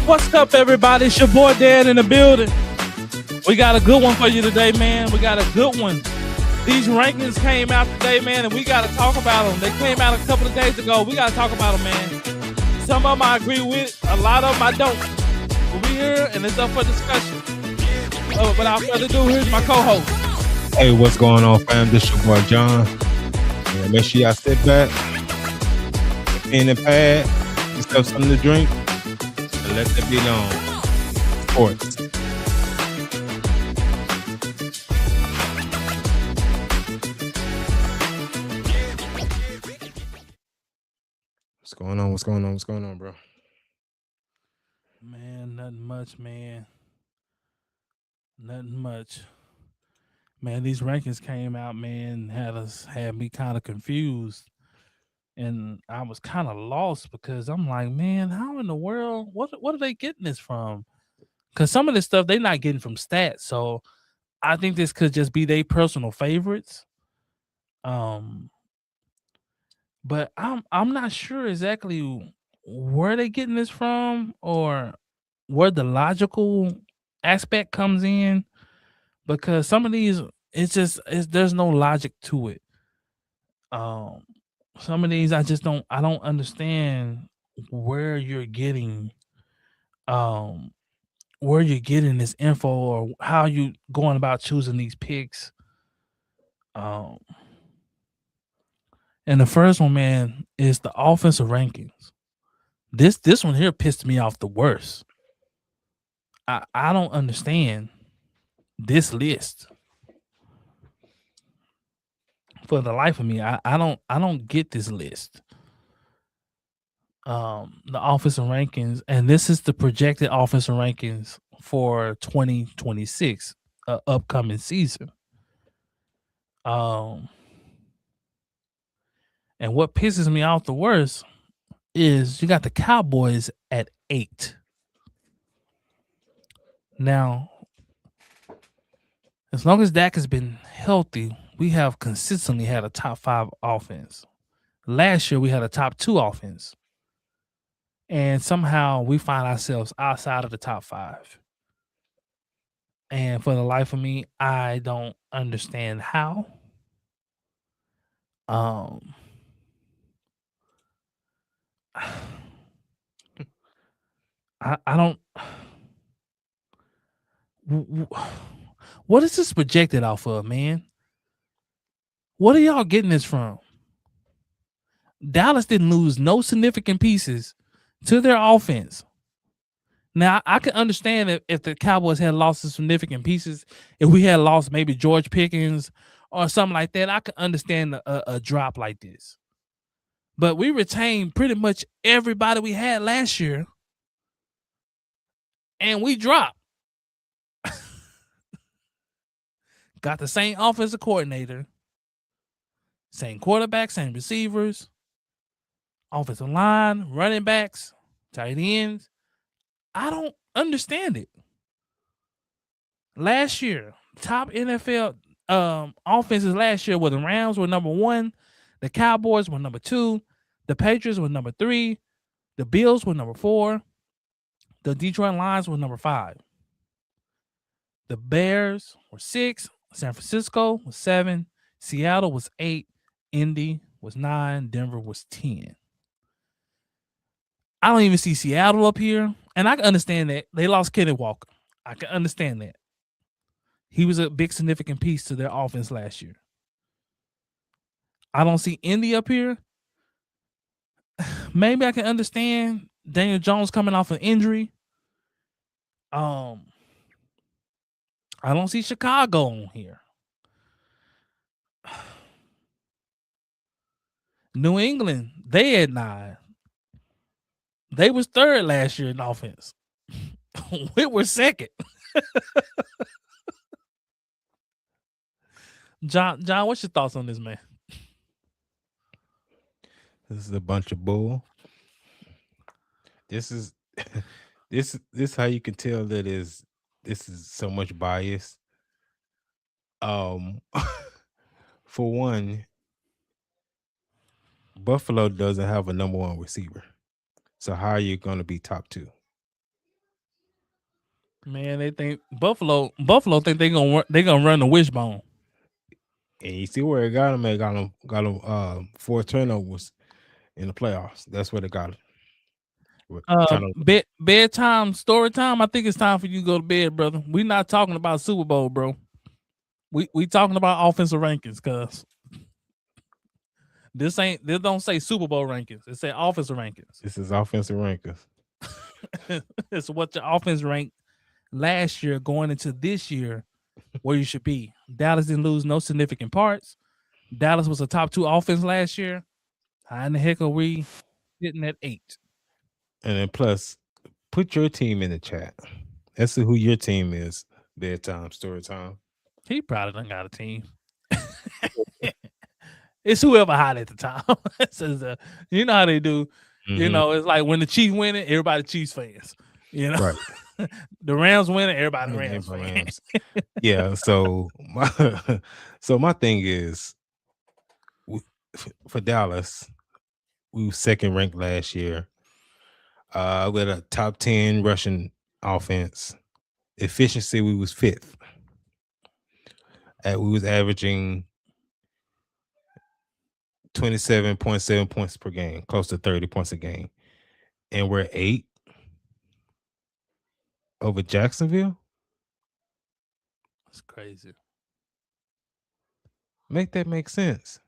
What's up, everybody? It's your boy Dan in the building. We got a good one for you today, man. We got a good one. These rankings came out today, man, and we got to talk about them. They came out a couple of days ago. We got to talk about them, man. Some of them I agree with, a lot of them I don't. But we here, and it's up for discussion. Without further ado, here's my co-host. Hey, what's going on, fam? This your boy John. Yeah, make sure y'all sit back, pen and pad, yourself something to drink, and let that be known. Sports. What's going on? What's going on? What's going on, bro? Man, nothing much, man. Nothing much. Man, these rankings came out, man, had me kind of confused. And I was kind of lost because I'm like, man, how in the world? What are they getting this from? Because some of this stuff they're not getting from stats. So I think this could just be their personal favorites. But I'm not sure exactly where they getting this from or where the logical aspect comes in. Because some of these, there's no logic to it. Some of these I don't understand where you're getting this info or how you going about choosing these picks. And the first one, man, is the offensive rankings. This one here pissed me off the worst. I don't understand this list. For the life of me, I don't get this list. The offensive rankings, and this is the projected offensive rankings for 2026, upcoming season. And what pisses me off the worst is you got the Cowboys at 8. Now, as long as Dak has been healthy, we have consistently had a top 5 offense. Last year, we had a top 2 offense. And somehow we find ourselves outside of the top 5. And for the life of me, I don't understand how. I don't. What is this projected off of, man? What are y'all getting this from? Dallas didn't lose no significant pieces to their offense. Now, I can understand if the Cowboys had lost some significant pieces, if we had lost maybe George Pickens or something like that, I could understand a drop like this. But we retained pretty much everybody we had last year, and we dropped. Got the same offensive coordinator, same quarterback, same receivers, offensive line, running backs, tight ends. I don't understand it. Last year, top NFL offenses last year were the Rams were number 1, the Cowboys were number 2, the Patriots were number 3, the Bills were number 4, the Detroit Lions were number 5. The Bears were 6, San Francisco was 7, Seattle was 8, Indy was 9, Denver was 10. I don't even see Seattle up here. And I can understand that. They lost Kenny Walker. I can understand that. He was a big significant piece to their offense last year. I don't see Indy up here. Maybe I can understand Daniel Jones coming off an injury. I don't see Chicago on here. New England, they had 9. They was 3rd last year in offense. We were 2nd. John, what's your thoughts on this, man? This is a bunch of bull. This is this how you can tell that this is so much bias. For one, Buffalo doesn't have a number 1 receiver. So how are you going to be top two? Man, they think Buffalo think they gonna run the wishbone. And you see where it got them? It got them 4 turnovers in the playoffs. That's where they got it. Trying to Bedtime, story time. I think it's time for you to go to bed, brother. We not talking about Super Bowl, bro. We talking about offensive rankings, cuz this don't say Super Bowl rankings. It say offensive rankings. This is offensive rankings. It's what your offense ranked last year going into this year where you should be. Dallas didn't lose no significant parts. Dallas was a top 2 offense last year. How in the heck are we sitting at 8? And then plus, put your team in the chat. Let's see who your team is. Bedtime, story time. He probably done got a team. It's whoever hot at the time. You know how they do. You know, it's like when the Chiefs winning, everybody Chiefs fans. You know, Right. the Rams winning, everybody Rams fans. Rams. Yeah. So my thing is, for Dallas, we were second ranked last year. With a top 10 rushing offense. Efficiency, we was fifth. We was averaging 27.7 points per game, close to 30 points a game. And we're 8 over Jacksonville. That's crazy. Make that make sense.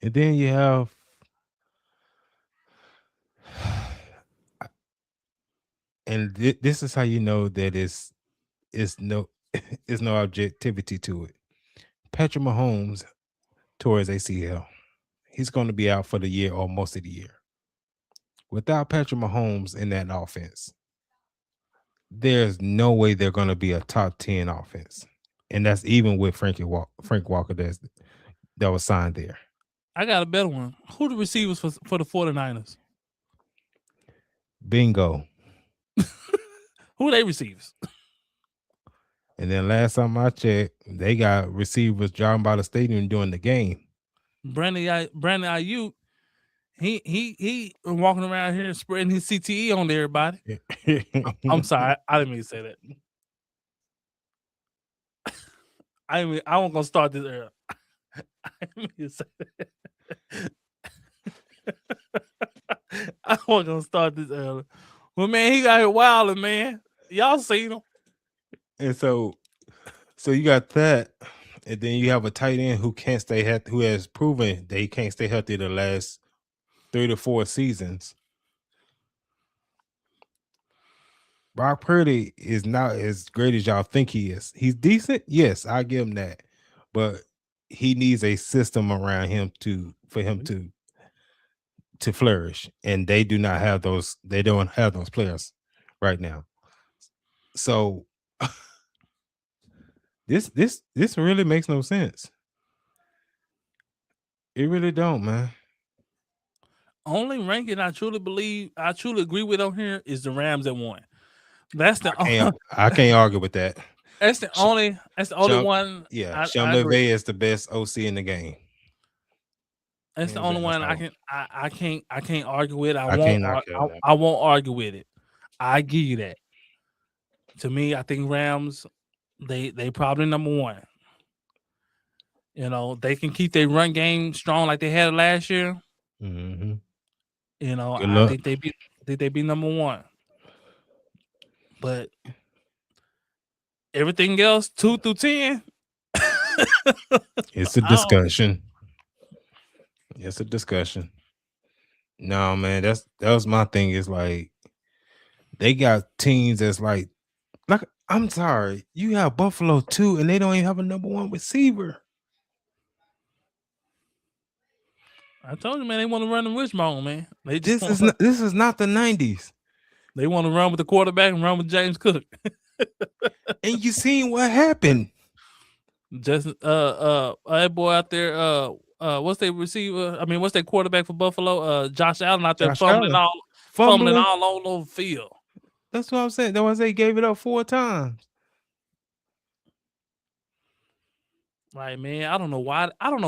And then you have and this is how you know that it's no it's no objectivity to it. Patrick Mahomes tore his ACL. He's going to be out for the year or most of the year. Without Patrick Mahomes in that offense, there's no way they're going to be a top 10 offense. And that's even with Frank Walker that was signed there. I got a better one. Who the receivers for the 49ers? Bingo. Who they receivers? And then last time I checked, they got receivers driving by the stadium during the game. Brandon Ayuk, he walking around here spreading his CTE on everybody. I'm sorry, I didn't mean to say that. I wasn't gonna start this early. I didn't mean to say that. I wasn't gonna start this early. Well, man, he got here wilding, man. Y'all seen him. And so you got that, and then you have a tight end who can't stay healthy, who has proven that he can't stay healthy the last 3 to 4 seasons. Brock Purdy is not as great as y'all think he is. He's decent, yes, I give him that, but he needs a system around him for him to flourish, and they do not have those. They don't have those players right now. So this really makes no sense. It really don't, man. Only ranking I truly agree with on here is the Rams at 1. That's the I can't argue with that. That's the only one. Yeah, Sean McVay is the best OC in the game. That's the only one I can't argue with. I won't argue with it. I give you that. To me, I think Rams, they probably number 1. You know, they can keep their run game strong like they had last year. Mm-hmm. You know, I think they be number 1. But everything else, 2 through 10, it's a discussion. It's a discussion. No, man, that was my thing. Is like they got teams that's like I'm sorry, you have Buffalo too, and they don't even have a number 1 receiver. I told you, man, they want to run the wishbone, man. This is not the 90s. They want to run with the quarterback and run with James Cook. And you seen what happened. Just that boy out there, what's their receiver? I mean, what's their quarterback for Buffalo? Josh Allen out there fumbling all over the field. That's what I'm saying. That was they gave it up 4 times. Like, man, I don't know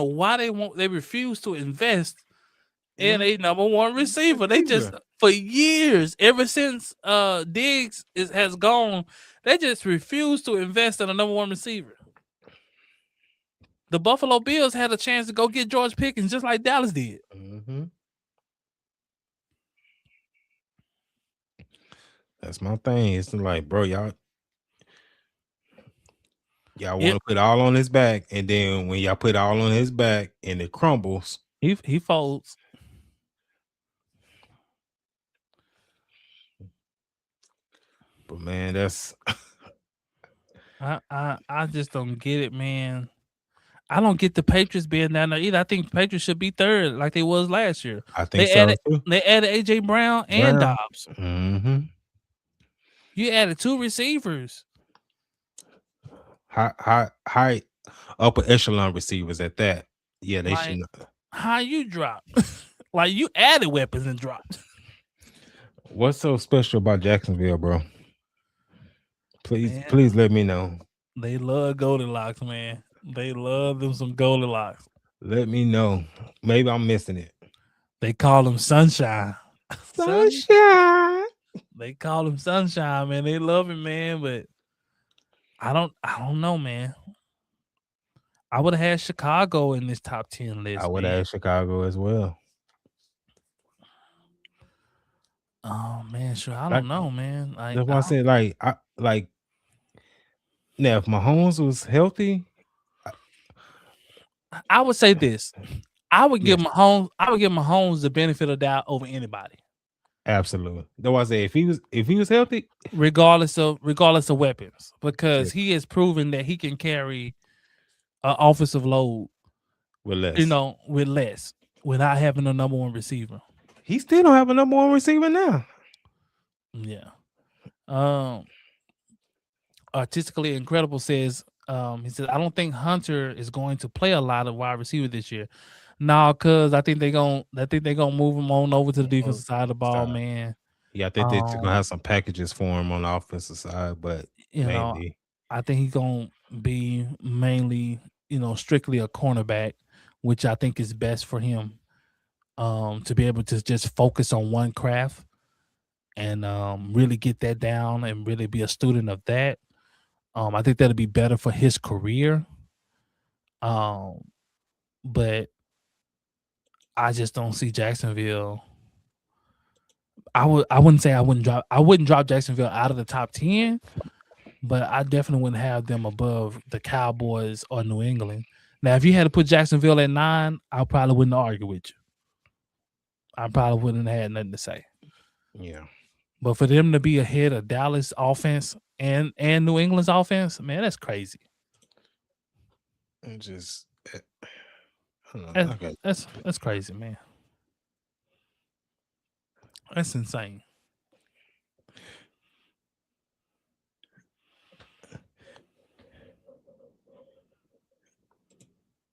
why they refuse to invest and a number one receiver. They just for years, ever since Diggs has gone, they just refuse to invest in a number one receiver. The Buffalo Bills had a chance to go get George Pickens just like Dallas did. Mm-hmm. That's my thing. It's like, bro, y'all want to put all on his back, and then when y'all put all on his back and it crumbles, he folds. But man, that's I just don't get it, man. I don't get the Patriots being down there either. I think the Patriots should be third like they was last year. I think so too. They added AJ Brown and Dobbs. Mm-hmm. You added 2 receivers. High upper echelon receivers at that. Yeah, they should. How you drop? Like you added weapons and dropped. What's so special about Jacksonville, bro? Please let me know. They love Goldilocks, man. They love them some Goldilocks. Let me know. Maybe I'm missing it. They call them Sunshine. Sunshine. They call him Sunshine, man. They love him, man. But I don't know, man. I would have had Chicago in this top 10 list. I would have had Chicago as well. Oh man, sure. I don't know, man. That's why I said, like now if Mahomes was healthy, I would say this. I would give Mahomes the benefit of doubt over anybody. Absolutely. That's why I say if he was healthy, regardless of weapons, because he has proven that he can carry an offensive load with less, without having a number one receiver. He still don't have a number one receiver now. Yeah. Artistically Incredible says, he says, I don't think Hunter is going to play a lot of wide receiver this year. No, cause I think they're gonna move him on over to the defensive side of the ball, man. Yeah, I think they're gonna have some packages for him on the offensive side, but I think he's gonna be mainly, strictly a cornerback, which I think is best for him. To be able to just focus on one craft and really get that down and really be a student of that. I think that'll be better for his career. But I just don't see Jacksonville. I wouldn't drop Jacksonville out of the top 10, but I definitely wouldn't have them above the Cowboys or New England. Now, if you had to put Jacksonville at 9, I probably wouldn't argue with you. I probably wouldn't have had nothing to say. Yeah. But for them to be ahead of Dallas offense and New England's offense, man, that's crazy. That's crazy, man. That's insane.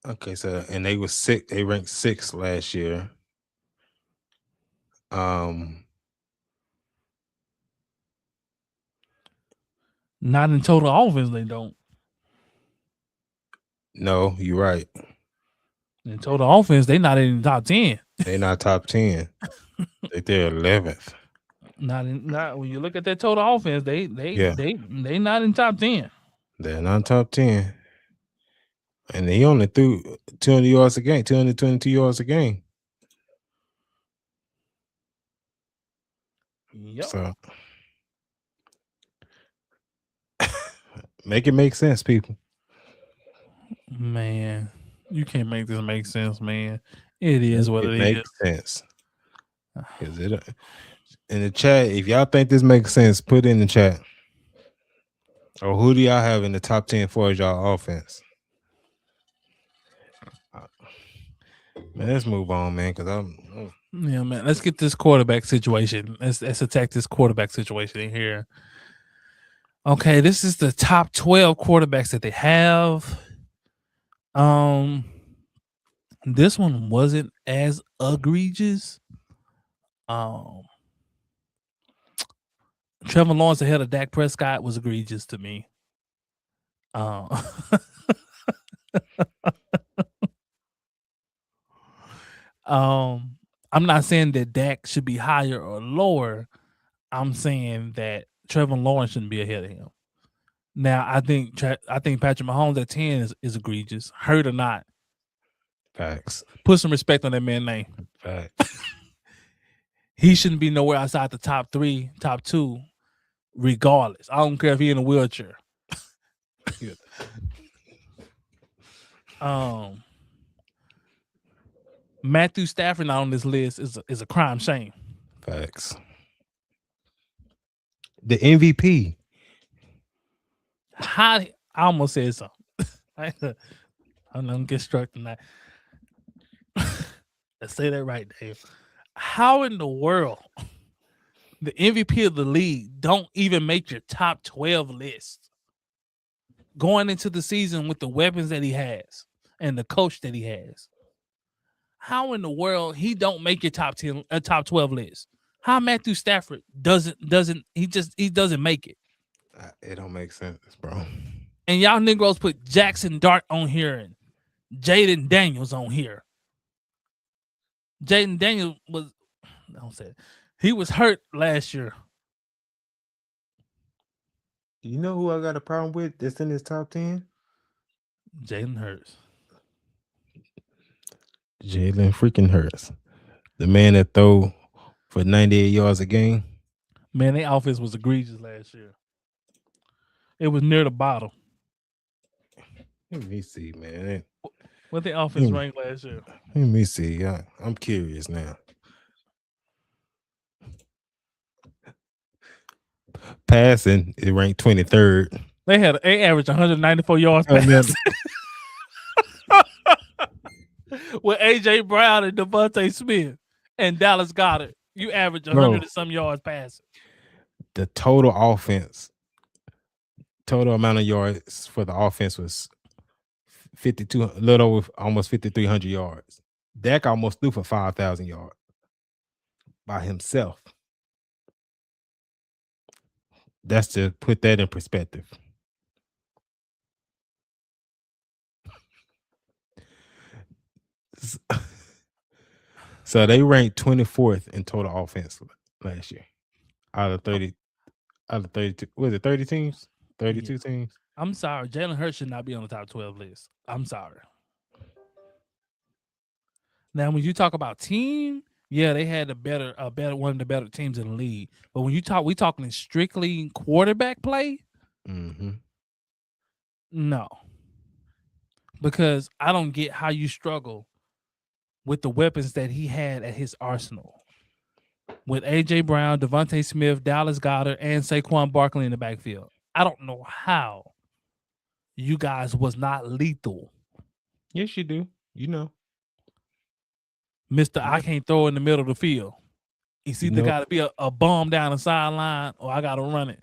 Okay, so and they ranked 6th last year. Not in total offense, they don't. No, you're right. In total offense, they not in the top 10. They're not top 10. They're 11th. Not when you look at their total offense, they not in top 10. They're not top 10. And he only threw 200 yards a game, 222 yards a game. Yep. So make it make sense, people. Man, you can't make this make sense, man. It is what it makes sense. Is it in the chat? If y'all think this makes sense, put it in the chat. Or who do y'all have in the top 10 for y'all offense? Man, let's move on, man. Yeah, man. Let's get this quarterback situation. Let's attack this quarterback situation in here. Okay, this is the top 12 quarterbacks that they have. This one wasn't as egregious. Trevor Lawrence ahead of Dak Prescott was egregious to me. I'm not saying that Dak should be higher or lower. I'm saying that Trevor Lawrence shouldn't be ahead of him. Now, I think Patrick Mahomes at 10 is egregious. Hurt or not, Facts. put some respect on that man's name. Facts. He shouldn't be nowhere outside the top 3, top 2, regardless. I don't care if he's in a wheelchair. Matthew Stafford not on this list is a crime shame. Facts. The MVP. How I almost said something. I'm gonna get struck tonight. Let's say that right, Dave. How in the world the MVP of the league don't even make your top 12 list going into the season with the weapons that he has and the coach that he has? How in the world he don't make your top 10, top 12 list? How Matthew Stafford doesn't make it? It don't make sense, bro. And y'all Negroes put Jackson Dart on here and Jaden Daniels on here. Jaden Daniels he was hurt last year. You know who I got a problem with that's in his top 10? Jalen Hurts. Jalen freaking Hurts. The man that throw for 98 yards a game. Man, their offense was egregious last year. It was near the bottom. Let me see, man. What the offense ranked last year? Let me see. I'm curious now. Passing, it ranked 23rd. They averaged 194 yards passing. With AJ Brown and Devontae Smith and Dallas Goedert, you average 100 and some yards passing. The total amount of yards for the offense was 52, a little over almost 5,300 yards. Dak almost threw for 5,000 yards by himself. That's to put that in perspective. So they ranked 24th in total offense last year. Out of 32, was it 30 teams? 32 teams? I'm sorry. Jalen Hurts should not be on the top 12 list. I'm sorry. Now, when you talk about team, yeah, they had one of the better teams in the league. But when we talking strictly quarterback play, no. Because I don't get how you struggle with the weapons that he had at his arsenal. With AJ Brown, Devontae Smith, Dallas Goedert, and Saquon Barkley in the backfield. I don't know how you guys was not lethal. Yes, you do. You know. Mr. I can't throw in the middle of the field. It's either got to be a bomb down the sideline or I got to run it.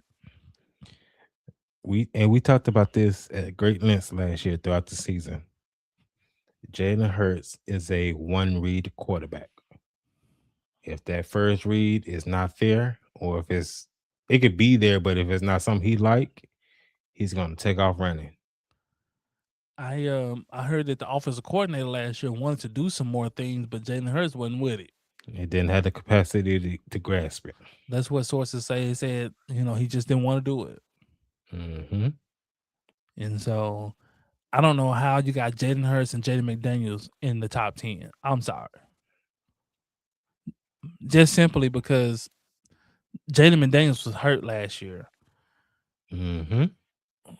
We talked about this at great lengths last year throughout the season. Jalen Hurts is a one-read quarterback. If that first read is not there, or if it could be there, but if it's not something he like, he's going to take off running. I heard that the offensive coordinator last year wanted to do some more things, but Jalen Hurts wasn't with it. He didn't have the capacity to grasp it. That's what sources say. He said, he just didn't want to do it. Mm-hmm. And so I don't know how you got Jaden Hurts and Jaden McDaniels in the top 10. I'm sorry. Just simply because Jaden McDaniels was hurt last year. Mm-hmm.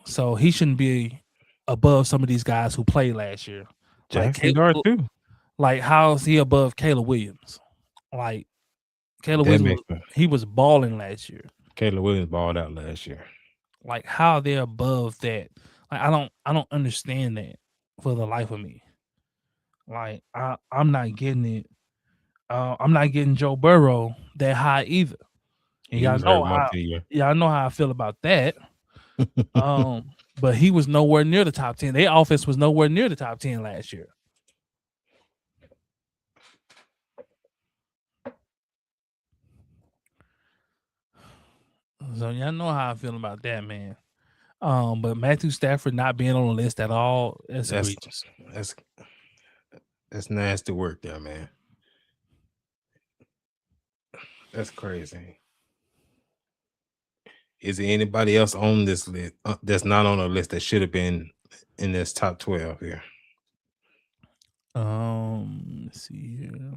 So he shouldn't be above some of these guys who played last year. Jackson Dart too. Like, how is he above Caleb Williams? Like, Caleb Williams, he was balling last year. Caleb Williams balled out last year. Like, how they're above that? Like, I don't understand that for the life of me. Like, I'm not getting it. I'm not getting Joe Burrow that high either. And y'all know how I feel about that. But he was nowhere near the top 10. Their offense was nowhere near the top 10 last year. So y'all know how I feel about that, man. But Matthew Stafford not being on the list at all, that's egregious. That's nasty work there, man. That's crazy. Is there anybody else on this list that's not on the list that should have been in this top 12 here? Let's see here,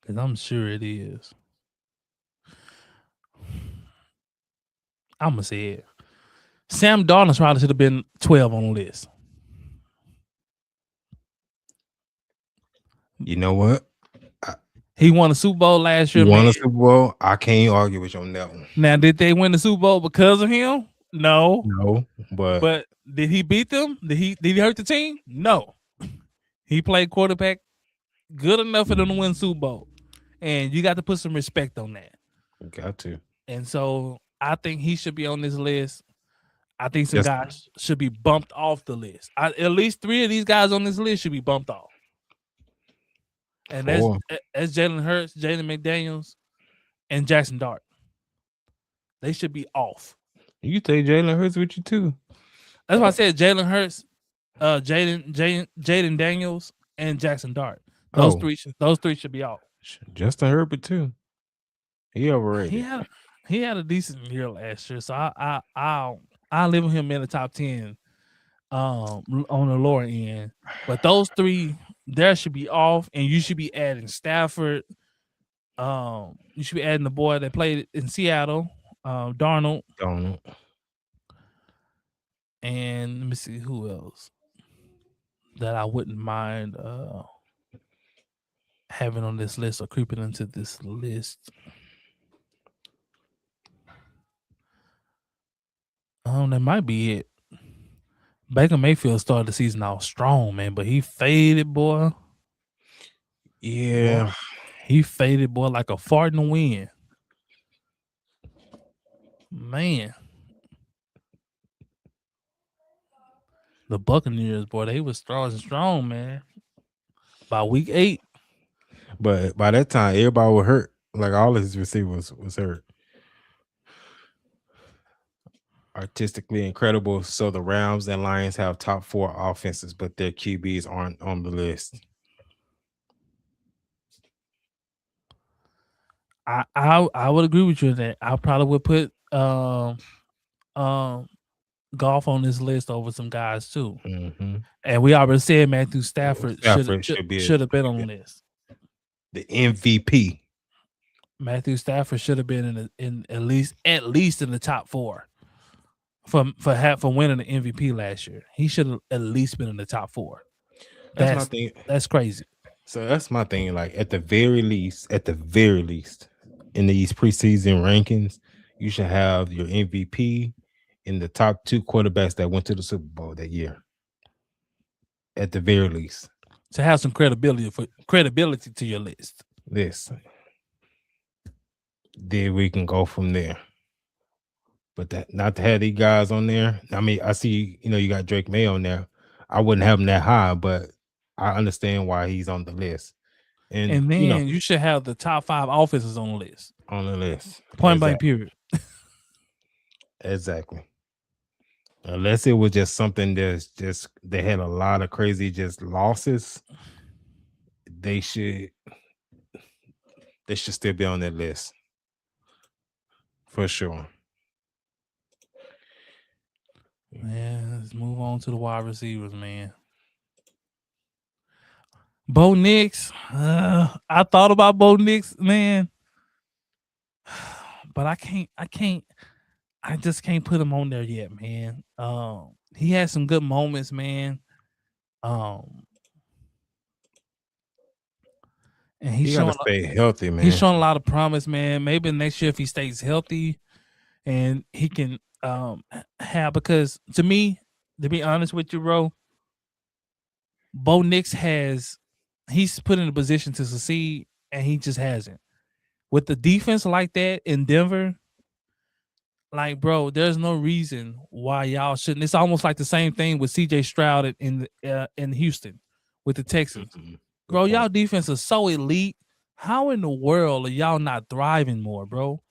because I'm sure it is. I'm gonna say it. Sam Darnold probably should have been 12 on the list. You know what? He won a Super Bowl last You year, won man. a Super Bowl. I can't argue with you on that one. Now, did they win the Super Bowl because of him? No. No, But did he beat them? Did he hurt the team? No. He played quarterback good enough for them to win Super Bowl. And you got to put some respect on that. got to. And so I think he should be on this list. I think some guys should be bumped off the list. At least 3 of these guys on this list should be bumped off. And that's Jalen Hurts, Jalen McDaniels, and Jackson Dart. They should be off. You take Jalen Hurts with you too. That's why I said Jalen Hurts, Jaden Daniels, and Jackson Dart. Those three should be off. Justin Herbert too. He overrated. He had a decent year last year, so I'll leave him in the top 10 on the lower end. But those 3 there should be off, and you should be adding Stafford. You should be adding the boy that played in Seattle, Darnold. And let me see who else that I wouldn't mind having on this list or creeping into this list. That might be it. Baker Mayfield started the season out strong, man, but he faded, boy. Yeah. Boy, he faded, boy, like a fart in the wind. Man. The Buccaneers, boy, they was strong, man. By week 8. But by that time, everybody was hurt. Like all his receivers was hurt. Artistically incredible. So the Rams and Lions have top 4 offenses, but their QBs aren't on the list. I would agree with you on that. I probably would put Golf on this list over some guys too. Mm-hmm. And we already said Matthew Stafford should have been on the list. The MVP. Matthew Stafford should have been in at least in the top 4 for winning the MVP last year. He should have at least been in the top 4. That's my thing. That's crazy. So that's my thing. Like at the very least, in these preseason rankings, you should have your MVP in the top 2 quarterbacks that went to the Super Bowl that year. At the very least, to have some credibility to your list. Then we can go from there. But that not to have these guys on there. I mean, I see, you got Drake May on there. I wouldn't have him that high, but I understand why he's on the list. And then you should have the top 5 offenses on the list. Point blank, period. Exactly. Unless it was just something they had a lot of crazy losses, they should still be on that list. For sure. Man, let's move on to the wide receivers, man. Bo Nix. I thought about Bo Nix, man. But I just can't put him on there yet, man. He had some good moments, man. And he's gotta stay healthy, man. He's showing a lot of promise, man. Maybe next year if he stays healthy and he can because to me, to be honest with you, bro, Bo Nix he's put in a position to succeed and he just hasn't. With the defense like that in Denver, like, bro, there's no reason why y'all shouldn't. It's almost like the same thing with CJ Stroud in Houston with the Texans. Mm-hmm. Bro, y'all defense is so elite. How in the world are y'all not thriving more, bro?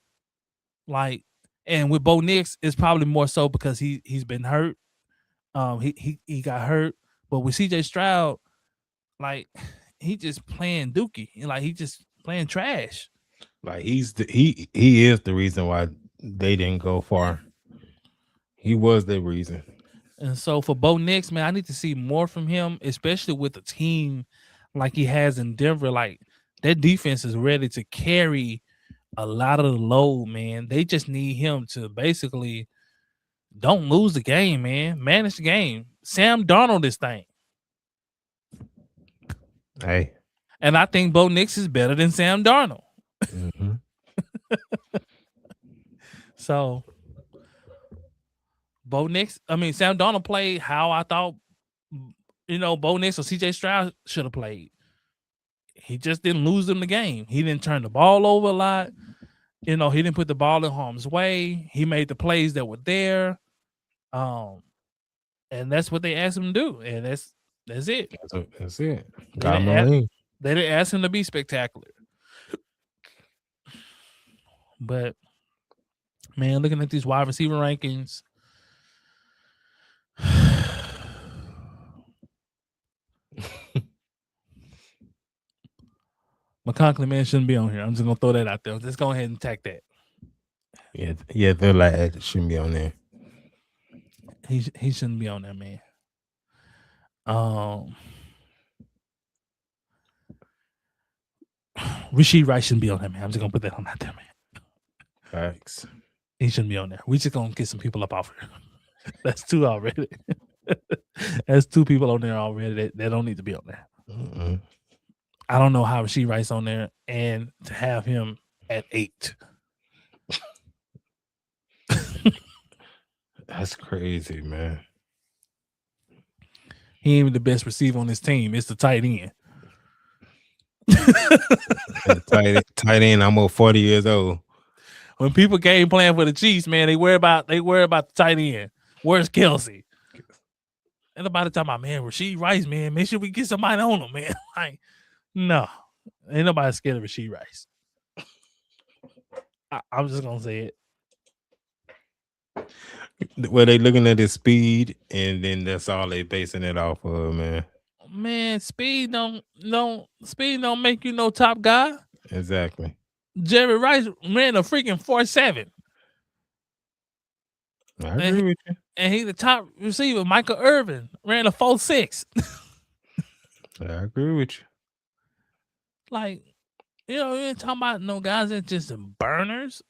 Like, and with Bo Nix, it's probably more so because he's been hurt. He got hurt. But with CJ Stroud, like, he just playing dookie. Like he just playing trash. Like he is the reason why they didn't go far. He was the reason. And so for Bo Nix, man, I need to see more from him, especially with a team like he has in Denver. Like that defense is ready to carry a lot of the load, man. They just need him to basically don't lose the game, man. Manage the game. Sam Darnold this thing. Hey. And I think Bo Nix is better than Sam Darnold. Mm-hmm. So Sam Darnold played how I thought, Bo Nix or CJ Stroud should have played. He just didn't lose them the game. He didn't turn the ball over a lot. He didn't put the ball in harm's way. He made the plays that were there. And that's what they asked him to do. And that's it. That's it. They didn't ask him to be spectacular. But man, looking at these wide receiver rankings, McConklin, man, shouldn't be on here. I'm just gonna throw that out there. Let's go ahead and tack that. Yeah, they're like shouldn't be on there. He shouldn't be on there, man. Rashid Rice shouldn't be on there, man. I'm just gonna put that on out there, man. Facts. He shouldn't be on there. We just gonna get some people up off here. That's two already. That's two people on there already that don't need to be on there. Mm-mm. I don't know how Rashid Rice on there and to have him at 8. That's crazy, man. He ain't even the best receiver on this team. It's the tight end. tight end. I'm over 40 years old. When people came playing for the Chiefs, man, they worry about the tight end. Where's Kelsey? And about the time, man, Rashid Rice, man, make sure we get somebody on him, man. Like, no, ain't nobody scared of Rashid Rice. I'm just gonna say it. Well, they looking at his speed, and then that's all they basing it off of, man. Man, speed don't make you no top guy. Exactly. Jerry Rice ran a freaking 4.7. I agree with you. And he the top receiver. Michael Irvin ran a 4.6. I agree with you. Like, you ain't talking about no guys that just burners.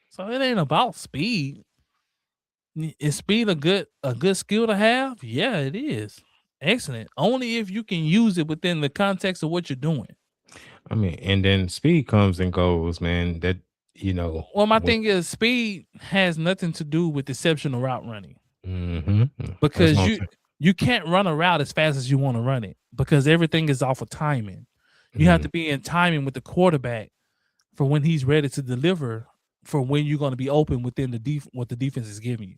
So it ain't about speed. Is speed a good skill to have? Yeah, it is. Excellent. Only if you can use it within the context of what you're doing. I mean, and then speed comes and goes, man. That Well, my thing is speed has nothing to do with exceptional route running. Mm-hmm. Because you can't run a route as fast as you want to run it because everything is off of timing. You have to be in timing with the quarterback for when he's ready to deliver for when you're going to be open within what the defense is giving you.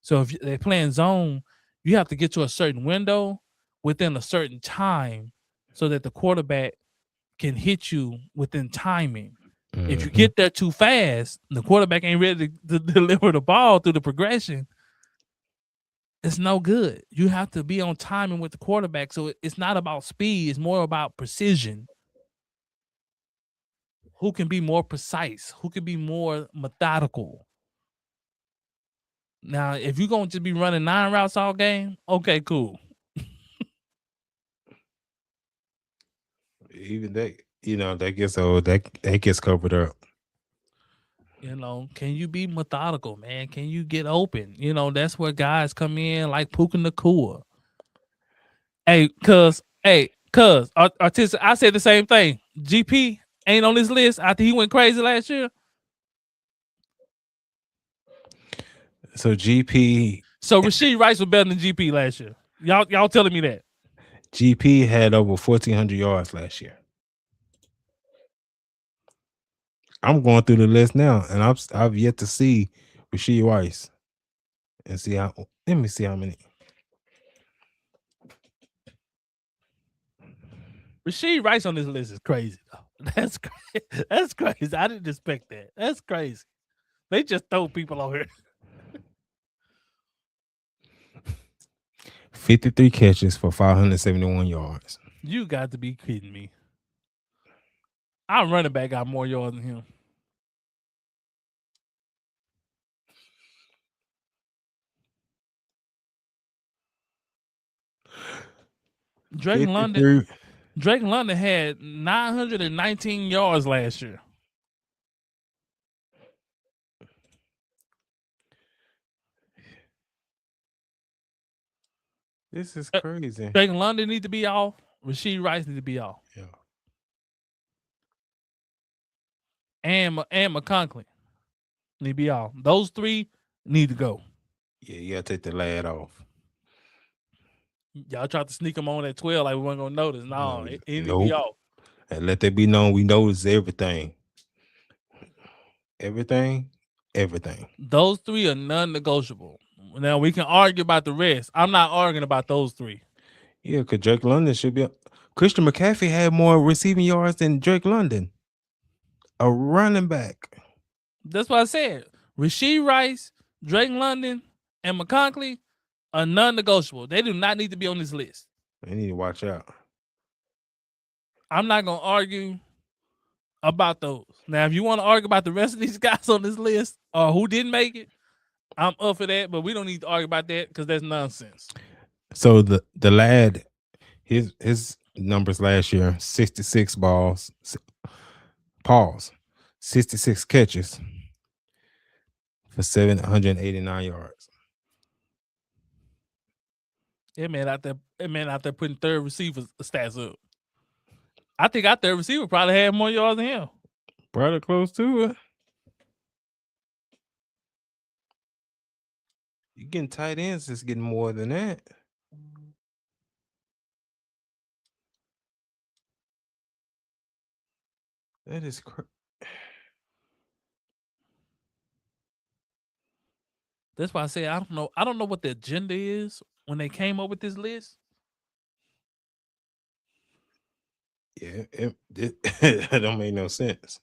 So if they're playing zone, you have to get to a certain window within a certain time so that the quarterback can hit you within timing. Mm-hmm. If you get there too fast, the quarterback ain't ready to deliver the ball through the progression. It's no good. You have to be on timing with the quarterback. So it's not about speed. It's more about precision. Who can be more precise? Who can be more methodical? Now, if you're going to be running 9 routes all game, okay, cool. Even that, that gets old. That gets covered up. Can you be methodical, man? Can you get open? That's where guys come in like Puka Nacua. Hey, cuz, Artistic, I said the same thing. GP ain't on this list after he went crazy last year. So Rashid Rice was better than GP last year. Y'all telling me that? GP had over 1,400 yards last year. I'm going through the list now, and I've yet to see Rashid Rice and see how. Let me see how many. Rashid Rice on this list is crazy, though. That's crazy. That's crazy. I didn't expect that. That's crazy. They just throw people over here. 53 catches for 571 yards. You got to be kidding me. Our running back got more yards than him. Drake London had 919 yards last year. This is crazy. Drake London need to be off. Rasheed Rice need to be off. Yeah. And McConklin need to be off. Those three need to go. Yeah, you gotta take the lad off. Y'all tried to sneak him on at 12 like we weren't gonna notice. No, he need to be off. And let that be known, we notice everything. Everything. Those three are non-negotiable. Now we can argue about the rest. I'm not arguing about those three. Yeah, because Drake London should be. Christian McCaffrey had more receiving yards than Drake London, a running back. That's what I said. Rasheed Rice, Drake London, and McConkley are non-negotiable. They do not need to be on this list. They need to watch out. I'm not gonna argue about those. Now, if you want to argue about the rest of these guys on this list or who didn't make it, I'm up for that. But we don't need to argue about that because that's nonsense. So the lad, his numbers last year: 66 balls, 66 catches for 789 yards. That man out there putting third receiver stats up. I think our third receiver probably had more yards than him. Probably close to it. You getting tight ends is getting more than that. That is crazy. That's why I say I don't know. I don't know what the agenda is when they came up with this list. Yeah, it don't make no sense.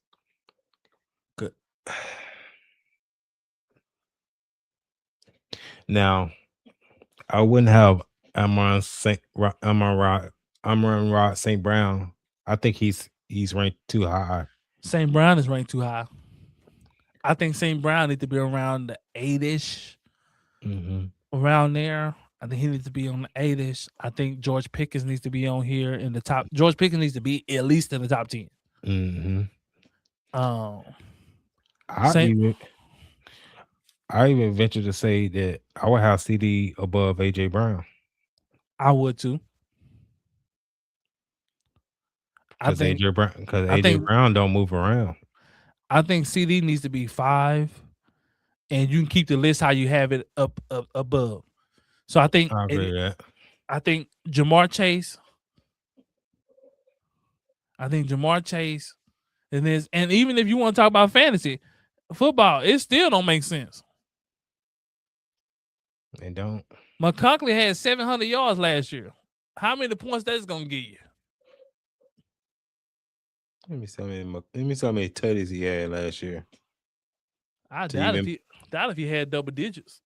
Good. Now, I wouldn't have Amon Rod St. Brown. I think he's ranked too high. St. Brown is ranked too high. I think St. Brown needs to be around the 8-ish, around there. I think he needs to be on the 8-ish. I think George Pickens needs to be on here in the top. George Pickens needs to be at least in the top 10. I even venture to say that I would have CD above AJ Brown. I would too. Because AJ Brown don't move around. I think CD needs to be 5, and you can keep the list how you have it up above. So I think I agree with that. I think Jamar Chase. And even if you want to talk about fantasy football, it still don't make sense. They don't. McConkley had 700 yards last year. How many points that's gonna give you? Let me see how many tutties he had last year. I doubt if he had double digits.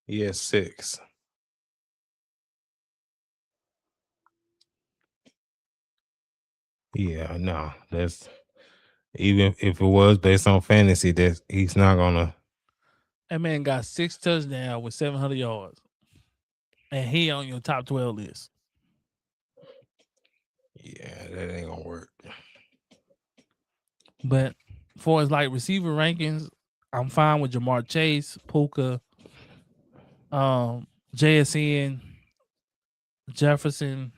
He has 6. Yeah, no, that's even if it was based on fantasy, that he's not gonna. That man got 6 touchdowns with 700 yards, and he on your top 12 list. Yeah, that ain't gonna work. But for as like receiver rankings, I'm fine with Jamar Chase, Puka, JSN, Jefferson.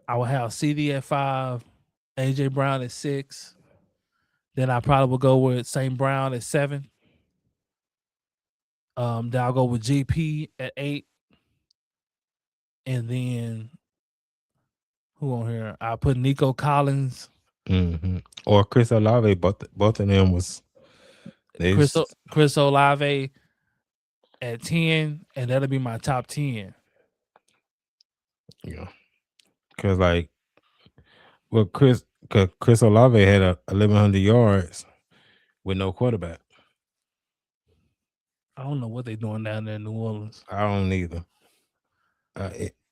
I would have CD at 5, AJ Brown at 6. Then I probably would go with St. Brown at 7. Then I'll go with GP at 8. And then who on here? I put Nico Collins. Or Chris Olave. Both of them was Chris Olave at 10, and that'll be my top 10. Yeah. Cause like, well, Chris Olave had 1,100 yards with no quarterback. I don't know what they're doing down there in New Orleans. I don't either.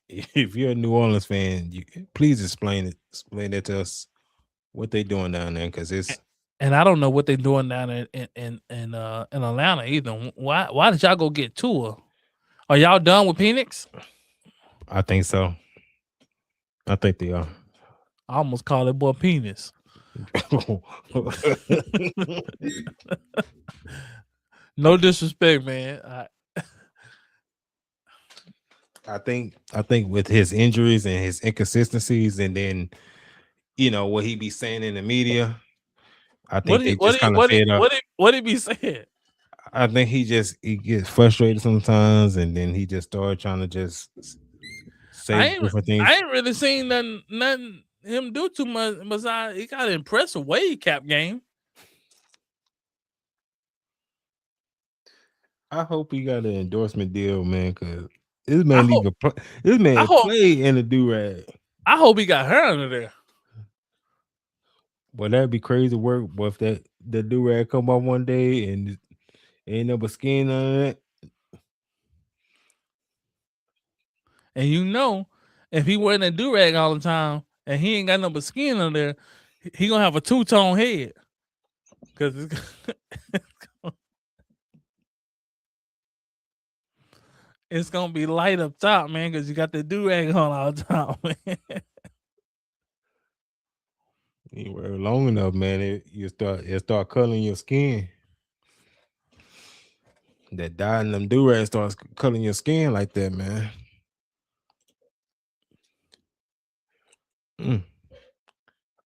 If you're a New Orleans fan, please explain it to us what they doing down there, because it's. And I don't know what they're doing down there in Atlanta either. Why did y'all go get Tua? Are y'all done with Penix? I think so. I think they are. I almost called it boy penis. No disrespect, man. I think with his injuries and his inconsistencies, and then what he be saying in the media, I think they just kind of fed up. What did he say? I think he gets frustrated sometimes, and then he just started trying to just say different things. I ain't really seen nothing him do too much. Besides, he got an impressive wage cap game. I hope he got an endorsement deal, man, because this man play in a do-rag. I hope he got her under there. Well, that'd be crazy work. But if the do-rag come up one day and ain't no but skin on it. And if he wearing a do-rag all the time and he ain't got no but skin on there, he gonna have a two-tone head. Because it's gonna be light up top, man, because you got the do-rag on all the time, man. You wear it long enough, man, it start coloring your skin. That dye in them do-rags starts coloring your skin like that, man.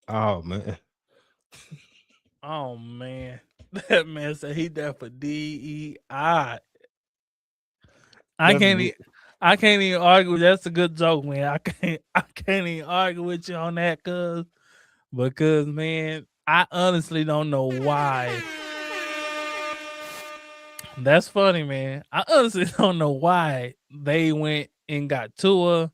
Oh man. Oh man. That man said he there for DEI. I can't even argue. That's a good joke, man. I can't even argue with you on that, because man, I honestly don't know why. That's funny, man. I honestly don't know why they went and got Tua.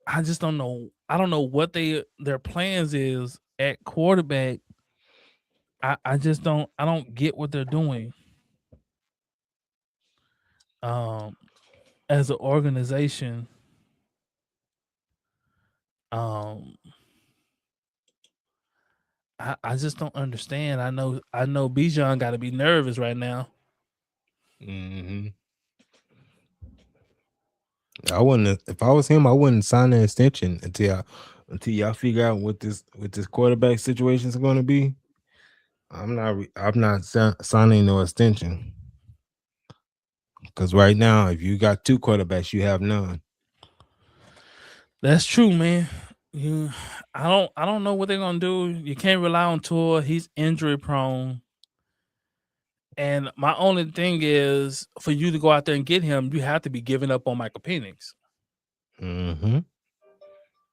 I just don't know. I don't know what their plans is at quarterback. I just don't. I don't get what they're doing. As an organization, I just don't understand. I know Bijan got to be nervous right now. Mm-hmm. I wouldn't. If I was him, I wouldn't sign an extension until y'all figure out what this quarterback situation is going to be. I'm not signing no extension, because right now, if you got two quarterbacks, you have none. That's true, man. I don't know what they're gonna do. You can't rely on Tua. He's injury prone. And my only thing is, for you to go out there and get him, you have to be giving up on Michael Penix. Mm-hmm.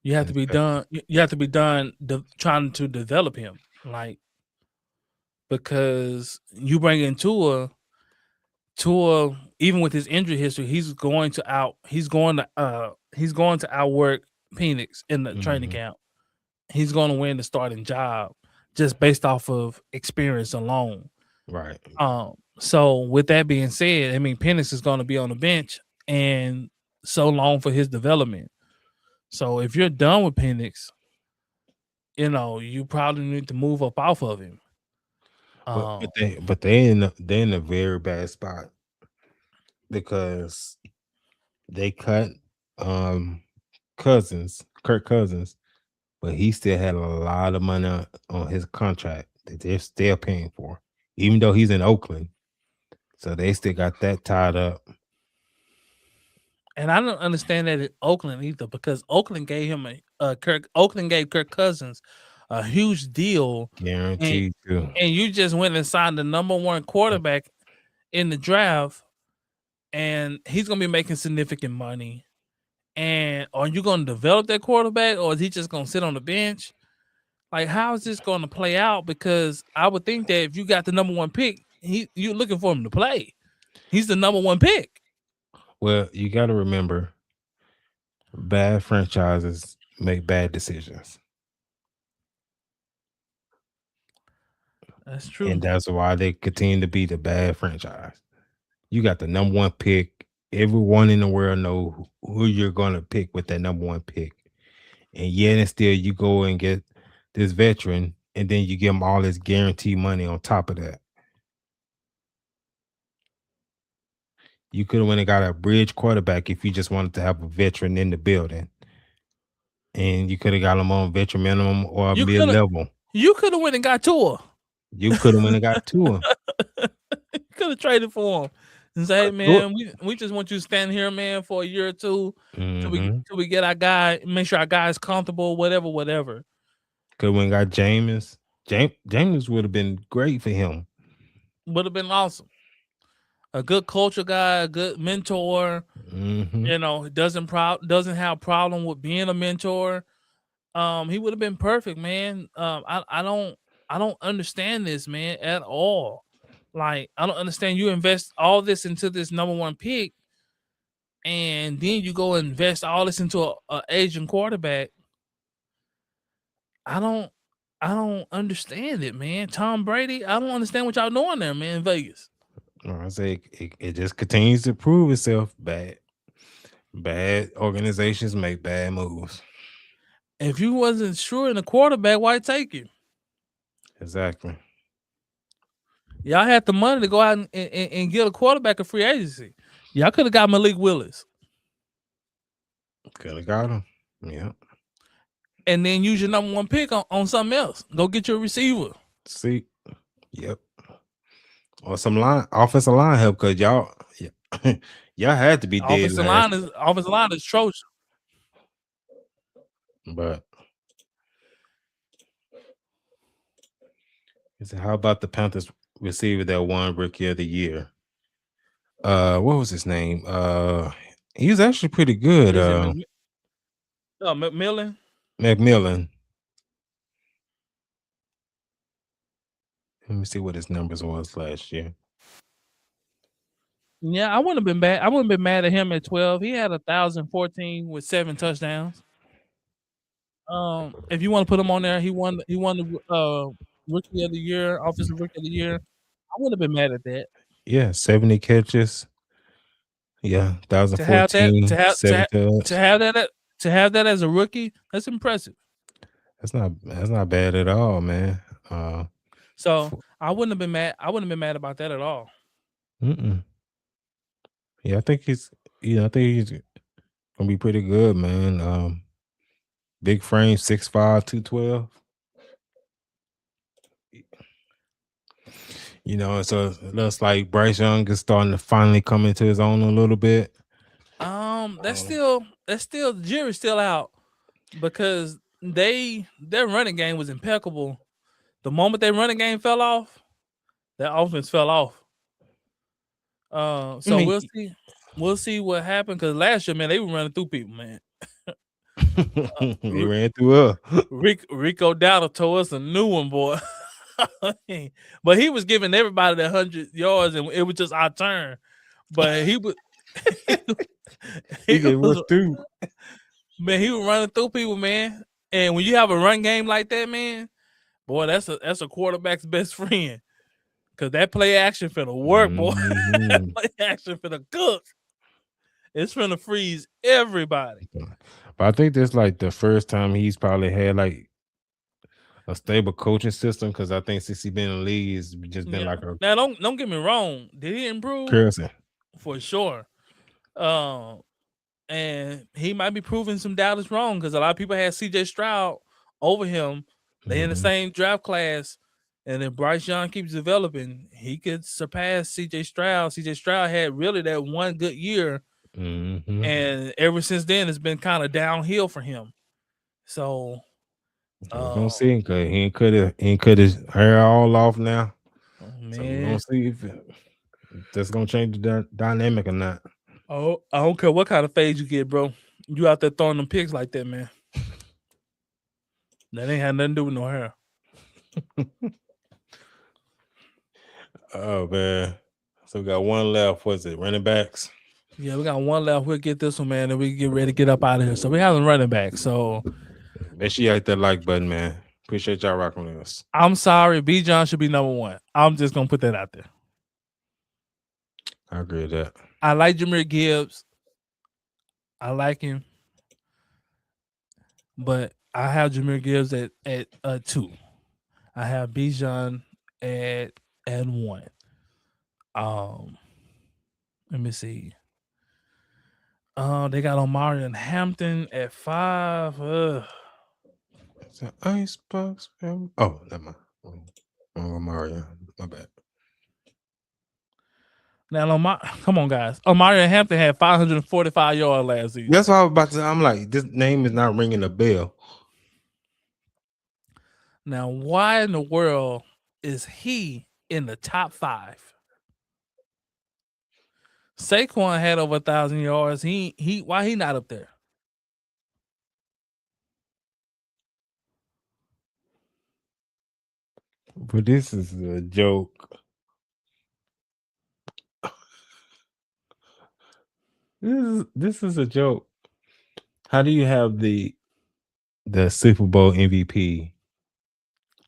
You have to be done. You have to be done trying to develop him, because you bring in Tua, even with his injury history, he's going to outwork Penix in the training camp. He's going to win the starting job just based off of experience alone. Right. So with that being said, I mean, Penix is going to be on the bench and so long for his development. So if you're done with Penix, you probably need to move up off of him. But they in a very bad spot, because they cut Kirk Cousins, but he still had a lot of money on his contract that they're still paying for, even though he's in Oakland. So they still got that tied up. And I don't understand that in Oakland either, because Oakland gave him Oakland gave Kirk Cousins a huge deal, guaranteed too. And you just went and signed the number one quarterback in the draft, and he's gonna be making significant money. And are you gonna develop that quarterback, or is he just gonna sit on the bench? Like, how is this gonna play out? Because I would think that if you got the number one pick, you're looking for him to play. He's the number one pick. Well, you got to remember, Bad franchises make bad decisions, That's true. and that's why they continue to be the bad franchise. You got the number one pick. Everyone in the world know who you're gonna pick with that number one pick, and yet and still you go and get this veteran, and then you give him all this guaranteed money on top of that. You could have went and got a bridge quarterback if you just wanted to have a veteran in the building, and you could have got him on veteran minimum or You mid could have level. you could have went and got Tua. You could have went and got Tua. Could have traded for him and say, hey, Tua. man, we just want you to stand here, man, for a year or two Mm-hmm. till we get our guy, make sure our guy is comfortable, whatever. Could have went and got Jameis. Jameis would have been great for him. Would have been awesome. A good culture guy, a good mentor. Mm-hmm. Doesn't have problem with being a mentor. He would have been perfect, man. I don't understand this, man, at all. Like, I don't understand. You invest all this into this number one pick, and then you go invest all this into a Asian quarterback. I don't understand it, man. Tom Brady, I don't understand what y'all doing there, man, in Vegas. I say it just continues to prove itself. Bad organizations make bad moves. If you wasn't sure in the quarterback, why take him? Exactly. Y'all had the money to go out and get a quarterback of free agency. Y'all could have got Malik Willis. Could have got him. Yeah. And then use your number one pick on something else. Go get your receiver. See. Yep. Or some offensive line help, because y'all y'all had to be dead Offensive last. line is atrocious. But how about the Panthers receiver that won Rookie of the Year? What was his name? He was actually pretty good. Is it McMillan? McMillan. Let me see what his numbers was last year. Yeah, I wouldn't have been bad. I wouldn't have been mad at him at 12. He had 1,014 with 7 touchdowns. If you want to put him on there, he won the Rookie of the Year, Offensive Rookie of the Year. I wouldn't have been mad at that. Yeah, 70 catches. Yeah, To have that 1,014, to have 7 touchdowns. to have that as a rookie, that's impressive. That's not bad at all, man. So I wouldn't have been mad. I wouldn't have been mad about that at all. Yeah, I think he's gonna be pretty good, man. Big frame, 6'5", 212. So it looks like Bryce Young is starting to finally come into his own a little bit. That's still the jury's still out, because their running game was impeccable. The moment their running game fell off, their offense fell off. So we'll see what happened, because last year, man, they were running through people, man. They ran through her. Rico Dowdle told us a new one, boy. But he was giving everybody that 100 yards, and it was just our turn. But he was he get rushed through. Man, he was running through people, man. And when you have a run game like that, man, boy, that's a quarterback's best friend. Cause that play action finna work, boy. That play action finna cook. It's finna freeze everybody. But I think that's like the first time he's probably had like a stable coaching system, because I think since he's been in the league, it's just been like a. Now don't get me wrong. Did he improve? Cursing. For sure. And he might be proving some doubters wrong, because a lot of people had CJ Stroud over him. They in the same draft class. And if Bryce Young keeps developing, he could surpass CJ Stroud. CJ Stroud had really that one good year. And ever since then, it's been kind of downhill for him. So we're gonna see, because he cut his hair all off now. Man. So we're gonna see if that's gonna change the dynamic or not. Oh, I don't care what kind of fade you get, bro. You out there throwing them picks like that, man. That ain't had nothing to do with no hair. Oh man. So we got one left. What's it? Running backs? Yeah, we got one left. We'll get this one, man, and we can get ready to get up out of here. So we have a running back. So Make sure you hit that like button, man. Appreciate y'all rocking with us. I'm sorry, B. John should be number one. I'm just gonna put that out there. I agree with that. I like Jameer Gibbs. I like him, but I have Jameer Gibbs at 2. I have Bijan at 1. Um, let me see. They got Omari and Hampton at 5. It's an icebox. Oh, never mind. Oh, Mario. My bad. Now, come on, guys. Omari and Hampton had 545 yards last season. That's what I was about to say. I'm like, this name is not ringing a bell. Now, why in the world is he in the top 5? Saquon had over 1,000 yards. Why he not up there? But this is a joke. This is a joke. How do you have the Super Bowl MVP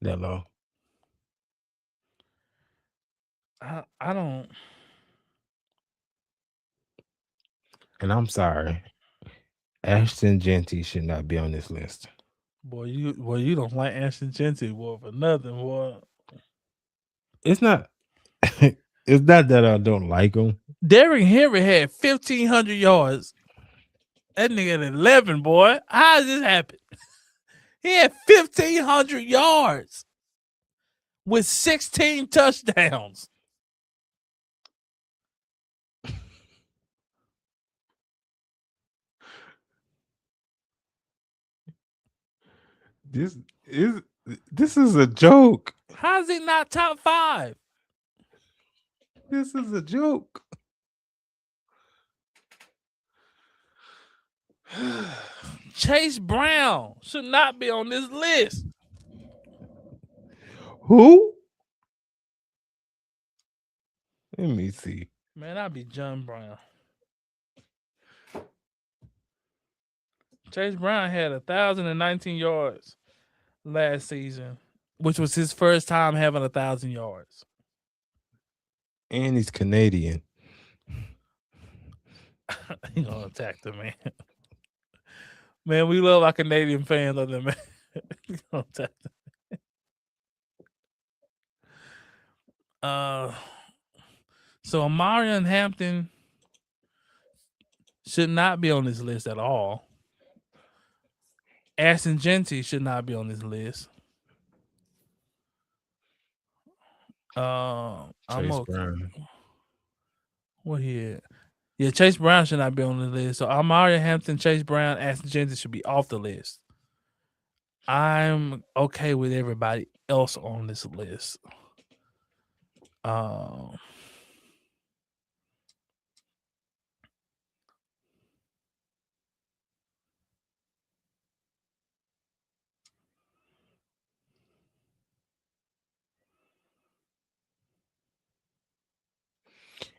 that low? I don't. And I'm sorry, Ashton Genty should not be on this list. Boy, you don't like Ashton Genty, boy, for nothing, boy. It's not. It's not that I don't like him. Derrick Henry had 1,500 yards. That nigga at 11, boy. How does this happen? He had 1,500 yards with 16 touchdowns. This is a joke. How is he not top 5? This is a joke. Chase Brown should not be on this list. Who? Let me see. Man, I'd be John Brown. Chase Brown had 1,019 yards last season, which was his first time having 1,000 yards. And he's Canadian. He gonna attack the man. Man, we love our Canadian fans of them, man. He gonna attack them. So Amari and Hampton should not be on this list at all. Ashton Genty should not be on this list. I'm okay. Brown. What here? Yeah, Chase Brown should not be on the list. So Amari Hampton, Chase Brown, Ashton Genty should be off the list. I'm okay with everybody else on this list.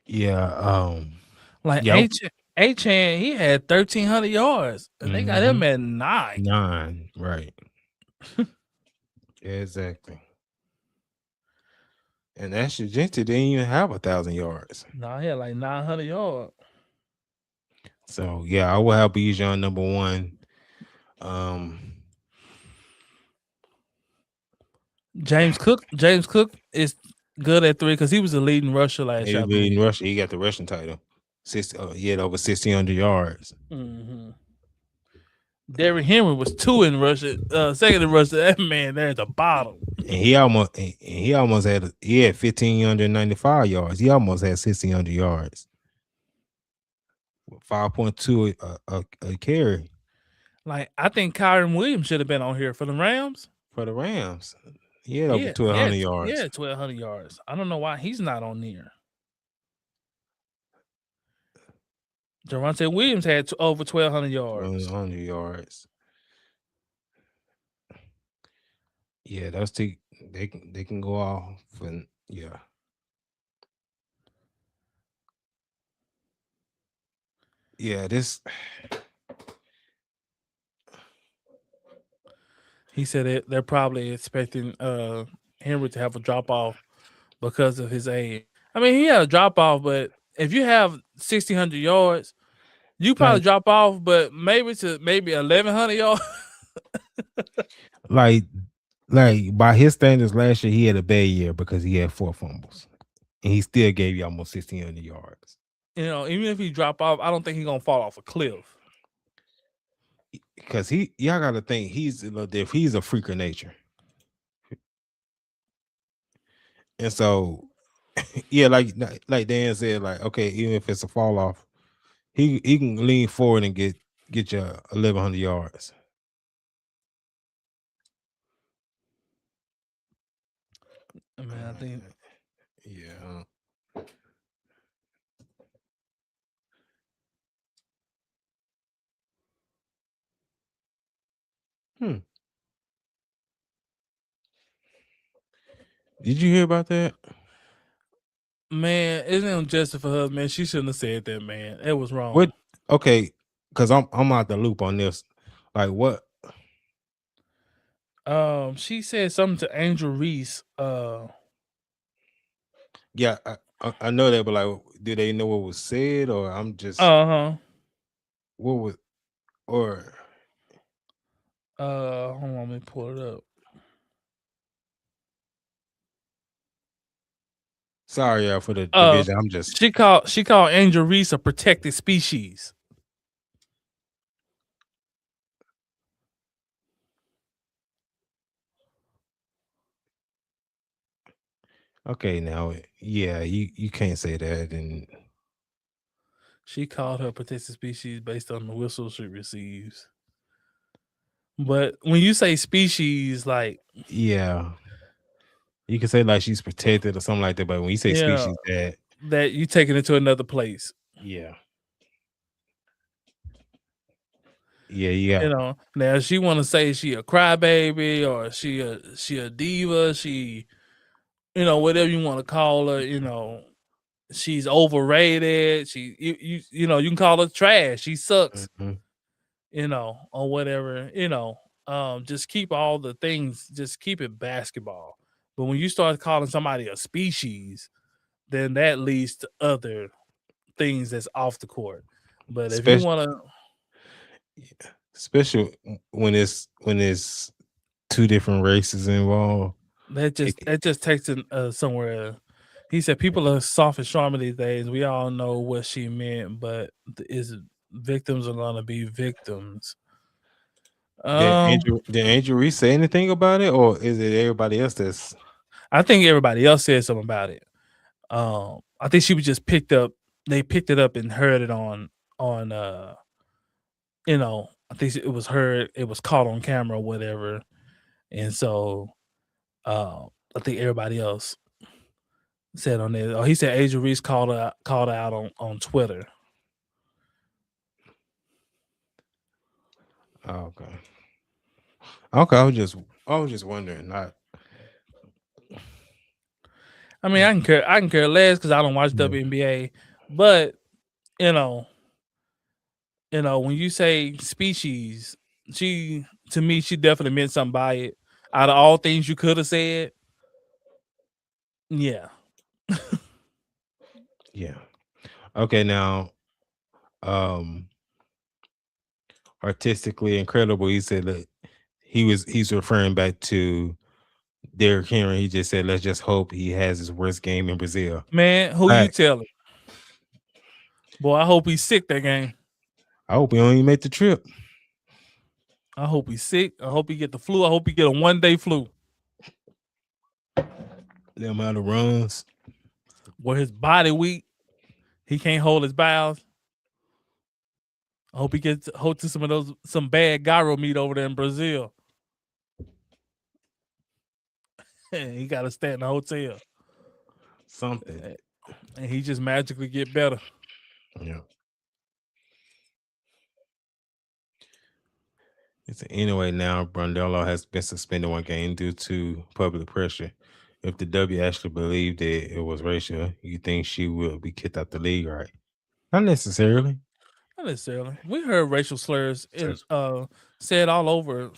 Yeah. Like yep. Achan, he had 1,300 yards, and they got him at 9. 9, right? Exactly. And Ashton Genty didn't even have 1,000 yards. No, he had like 900 yards. So yeah, I will have Bijan number 1. James Cook is good at 3 because he was the leading rusher last year. He got the rushing title. He had over 1,600 yards. Mm-hmm. Derrick Henry was 2 in rushing, second in rushing. That man there at the bottom. And he almost had 1,595 yards. He almost had 1,600 yards. 5.2 a carry. Like, I think Kyron Williams should have been on here for the Rams. For the Rams, he had over 1,200 yards. Yeah, 1,200 yards. I don't know why he's not on there. Javonte Williams had over 1,200 yards. 1,200 yards. Yeah, those two they can go off and yeah. yeah, this He said they're probably expecting Henry to have a drop off because of his age. I mean, he had a drop off, but if you have 1,600 yards, you probably like drop off, but maybe 1,100 yards. like like by his standards last year he had a bad year because he had 4 fumbles. And he still gave you almost 1,600 yards. Even if he drop off, I don't think he's gonna fall off a cliff. Because y'all gotta think he's a little different. He's a freak of nature. And so yeah, like Dan said, like, okay, even if it's a fall off, he can lean forward and get you 1,100 yards. I mean, I think Yeah. Hmm. Did you hear about that? man, isn't it justice for her, man? She shouldn't have said that, man. It was wrong. What? Okay, because I'm out the loop on this. Like what? She said something to Angel Reese. Yeah, I know that, but like, do they know what was said, or I'm just Uh-huh. what was or Hold on, let me pull it up. sorry, yeah, for the division. I'm just She called Angel Reese a protected species. okay now. Yeah, you can't say that, and She called her protected species based on the whistle she receives. But when you say species, like yeah, you can say like she's protected or something like that. But when you say yeah, species, that that you taking it to another place. yeah, yeah, yeah, Now she want to say she a crybaby or she a diva. She whatever you want to call her. She's overrated. You can call her trash. She sucks. mhm. Or whatever. Just keep all the things. Just keep it basketball. But when you start calling somebody a species, then that leads to other things that's off the court. But if you Special, want to, special when it's two different races involved. that It, just that just takes it somewhere. He said people are soft and charming these days. We all know what she meant, but is victims are gonna be victims. Um, did Angel Reese say anything about it, or is it everybody else that's I think everybody else said something about it. I think she was just picked up. They picked it up and heard it on. I think it was heard. It was caught on camera or whatever, and so I think everybody else said on there. Oh, he said Angel Reese called her out on Twitter. oh, okay? Okay, I was just wondering. Not I mean, I can care less because I don't watch yeah. WNBA, but you know, when you say species, she to me she definitely meant something by it. Out of all things you could have said, yeah. Yeah. Okay, now um artistically incredible. He said that he's referring back to Derrick Henry. He just said, let's just hope he has his worst game in Brazil. Man, who you Fact. telling? Boy, I hope he's sick that game. I hope he don't even make the trip. I hope he's sick. I hope he get the flu. I hope he get a 1-day flu The amount of runs. where his body weak. He can't hold his bowels. I hope he gets hold to some bad gyro meat over there in Brazil. He got to stay in the hotel, Something. and he just magically get better. Yeah. It's anyway now. Brundello has been suspended 1 game due to public pressure. If the W actually believed that it was racial, you think she will be kicked out the league, right? Not necessarily. Not necessarily. We heard racial slurs in Says- said all over,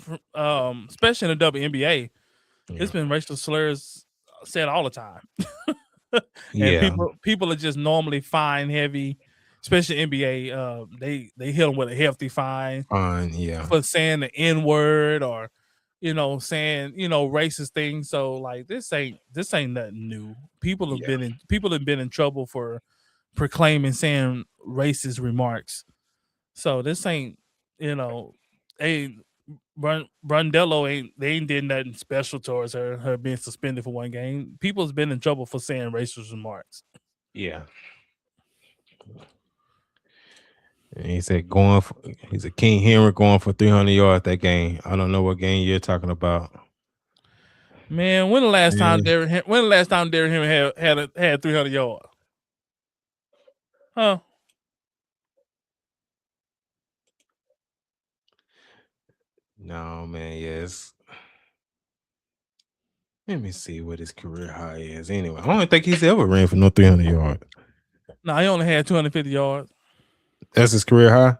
especially in the WNBA. It's Yeah. been racial slurs said all the time, and Yeah. people are just normally fine heavy, especially NBA. They hit them with a hefty fine Fine. Yeah. for saying the N word or saying racist things. So like this ain't nothing new. Yeah. People have been in trouble for proclaiming saying racist remarks. So this ain't ain't Brundello ain't did nothing special towards her being suspended for one game. People's been in trouble for saying racist remarks. Yeah. And he said going for, he's a King Henry going for 300 yards that game. I don't know what game you're talking about. Man, when the last time Man, Derrick Henry had 300 yards? Huh? no, man. Yes. Let me see what his career high is. Anyway, I don't think he's ever ran for no 300 yards. No, he only had 250 yards. That's his career high.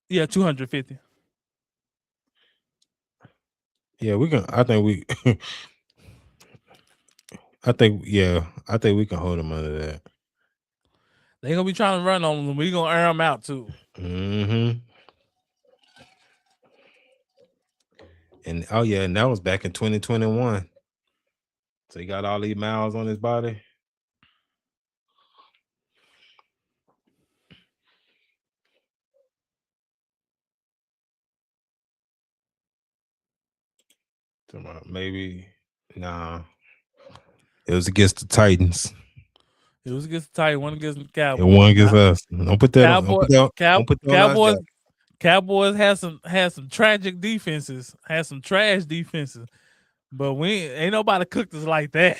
Yeah, 250. Yeah, we can. I think we. I think. Yeah, I think we can hold him under that. They gonna be trying to run on him. We gonna air him out too. Mm-hmm. And oh yeah, and that was back in 2021. So he got all these miles on his body. Maybe nah. It was against the Titans. It was against the Titans, one against the It won Cowboys. against us. Don't put that on. Don't put that. Don't put that on our Cowboys jacket. Cowboys had some tragic defenses, had some trash defenses, but we ain't nobody cooked us like that.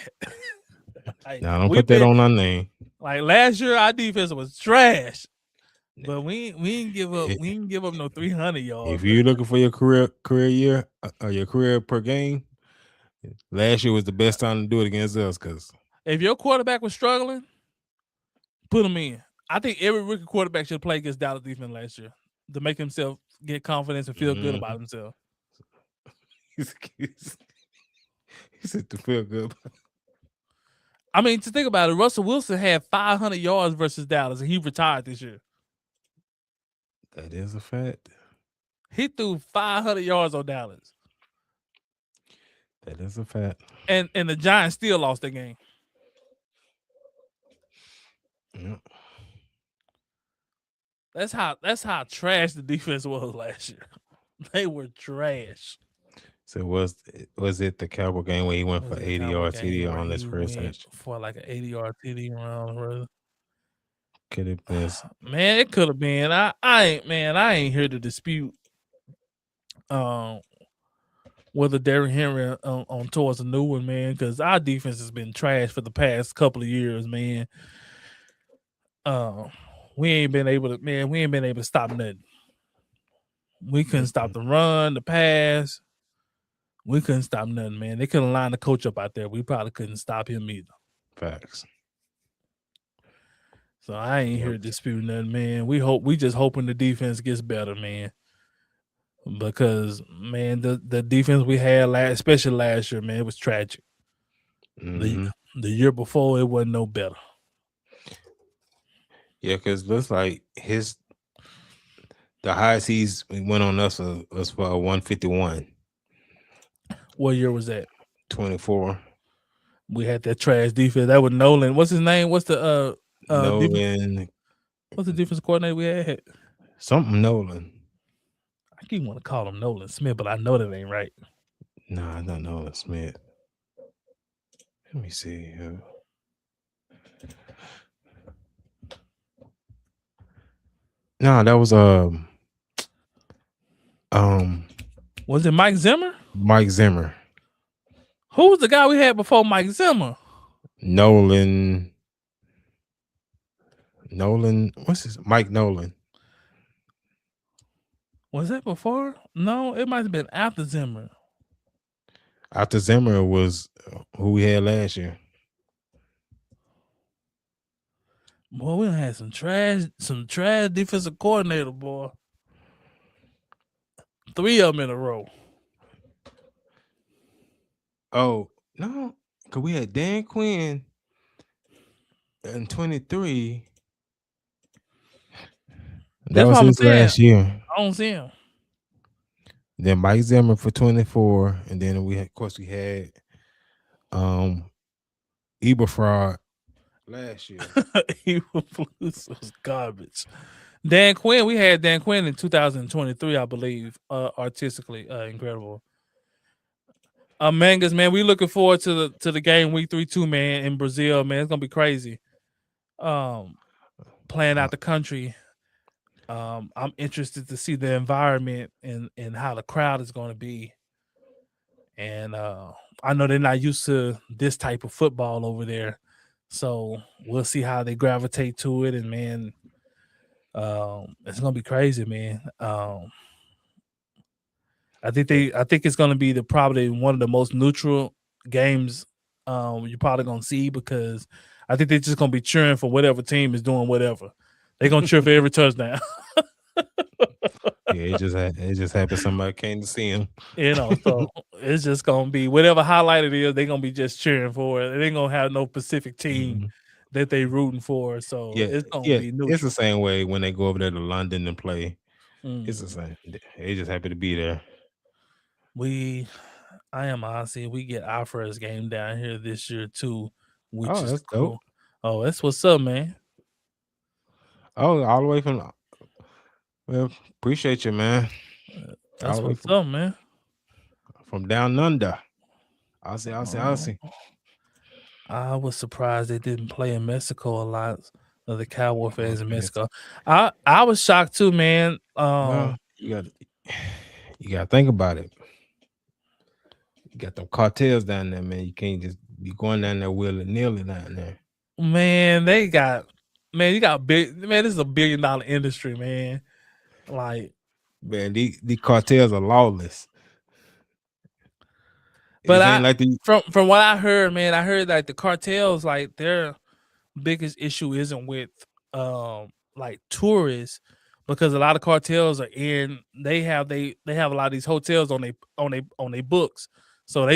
Like, Nah, don't put that on our name. like last year, our defense was trash, but we didn't give up. We didn't give up no 300 yards. If you're looking for your career year or your career per game, last year was the best time to do it against us. Because if your quarterback was struggling, put him in. I think every rookie quarterback should play against Dallas defense last year to make himself get confidence and feel good about himself. he said to feel good. I mean, to think about it, Russell Wilson had 500 yards versus Dallas, and he retired this year. That is a fact. He threw 500 yards on Dallas. That is a fact. And the Giants still lost that game. Yeah. That's how trash the defense was last year. They were trash. So was it the Cowboy game where he went for 80 yards TD on this first touch? For like an 80-yard TD around. Could have been. Man, it could have been. I ain't here to dispute whether Derrick Henry on towards a new one, man, because our defense has been trash for the past couple of years, man. We ain't been able to stop nothing. We couldn't stop the run, the pass. We couldn't stop nothing, man. They couldn't line the coach up out there. We probably couldn't stop him either. Facts. So I ain't here to dispute nothing, man. We just hoping the defense gets better, man. Because man, the defense we had especially last year, man, it was tragic. Mm-hmm. The year before, it wasn't no better. Yeah, because looks like the highest he's went on us was for a 151. What year was that? 24. We had that trash defense. That was Nolan. What's his name? What's the Nolan? What's the defense coordinator we had? Something Nolan. I keep want to call him Nolan Smith, but I know that ain't right. Nah, not Nolan Smith. Let me see. No, that was was it Mike Zimmer? Mike Zimmer. Who was the guy we had before Mike Zimmer? Nolan. What's his? Mike Nolan. Was that before? No, it might have been after Zimmer. After Zimmer was who we had last year. Boy, we done had some trash defensive coordinator, boy. 3 of them in a row. Oh no, because we had Dan Quinn in 23. That That's was what I'm his saying. last year. I don't see him. Then Mike Zimmer for 24, and then we had, of course, we had um Eberfraud last year. He was garbage. Dan Quinn, we had Dan Quinn in 2023, I believe. Artistically, incredible. Mangus, man, we looking forward to the game week 3-2, man, in Brazil, man. It's gonna be crazy. Playing Uh, out the country. I'm interested to see the environment and how the crowd is gonna be. And I know they're not used to this type of football over there. So we'll see how they gravitate to it. And man, it's gonna be crazy, man. I think it's gonna be probably one of the most neutral games you're probably gonna see, because I think they're just gonna be cheering for whatever team is doing whatever. They're gonna cheer for every touchdown. yeah, it just happened. Somebody came to see him. So it's just gonna be whatever highlight it is, they're gonna be just cheering for it. They ain't gonna have no specific team Mhm. that they rooting for. So Yeah, it's gonna yeah. be It's the neutral. same way when they go over there to London and play. It's the Mm. same. They just happy to be there. I am honestly, we get our first game down here this year too, which Oh, is that's dope. cool. Oh, that's what's up, man. Oh, all the way from. Well, appreciate you, man. All That's the way what's up, man. from down under. I'll Oh, see. I was surprised they didn't play in Mexico a lot of the Cowboy Oh, fans in yes. Mexico. I was shocked too, man. Well, you got to think about it. You got them cartels down there, man. You can't just be going down there willy nilly down there. Man, you got big, man, this is $1 billion industry, man. Like, Man, these cartels are lawless. but It ain't I like the from what I heard, man, I heard like the cartels, like their biggest issue isn't with like tourists, because a lot of cartels are in they have a lot of these hotels on they books. So Mhm.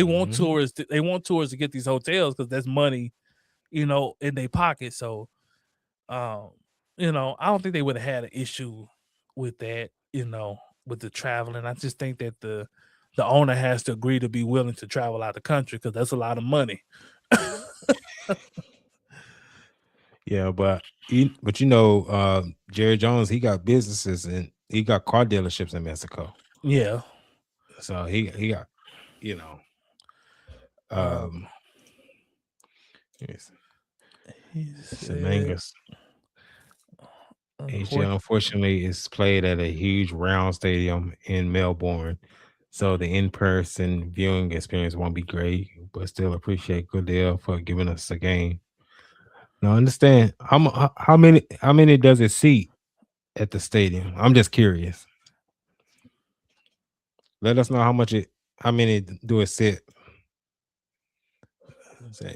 they want tourists to get these hotels because that's money, in their pocket. So um, I don't think they would have had an issue with that, with the traveling. I just think that the owner has to agree to be willing to travel out the country, because that's a lot of money. Yeah, but Jerry Jones, he got businesses and he got car dealerships in Mexico. Yeah. So he got, you know, Um, um yes, he said, Semangas. ACL unfortunately, unfortunately is played at a huge round stadium in Melbourne. So the in-person viewing experience won't be great, but still appreciate Goodell for giving us a game. Now understand how many does it seat at the stadium? I'm just curious. Let us know how many do it sit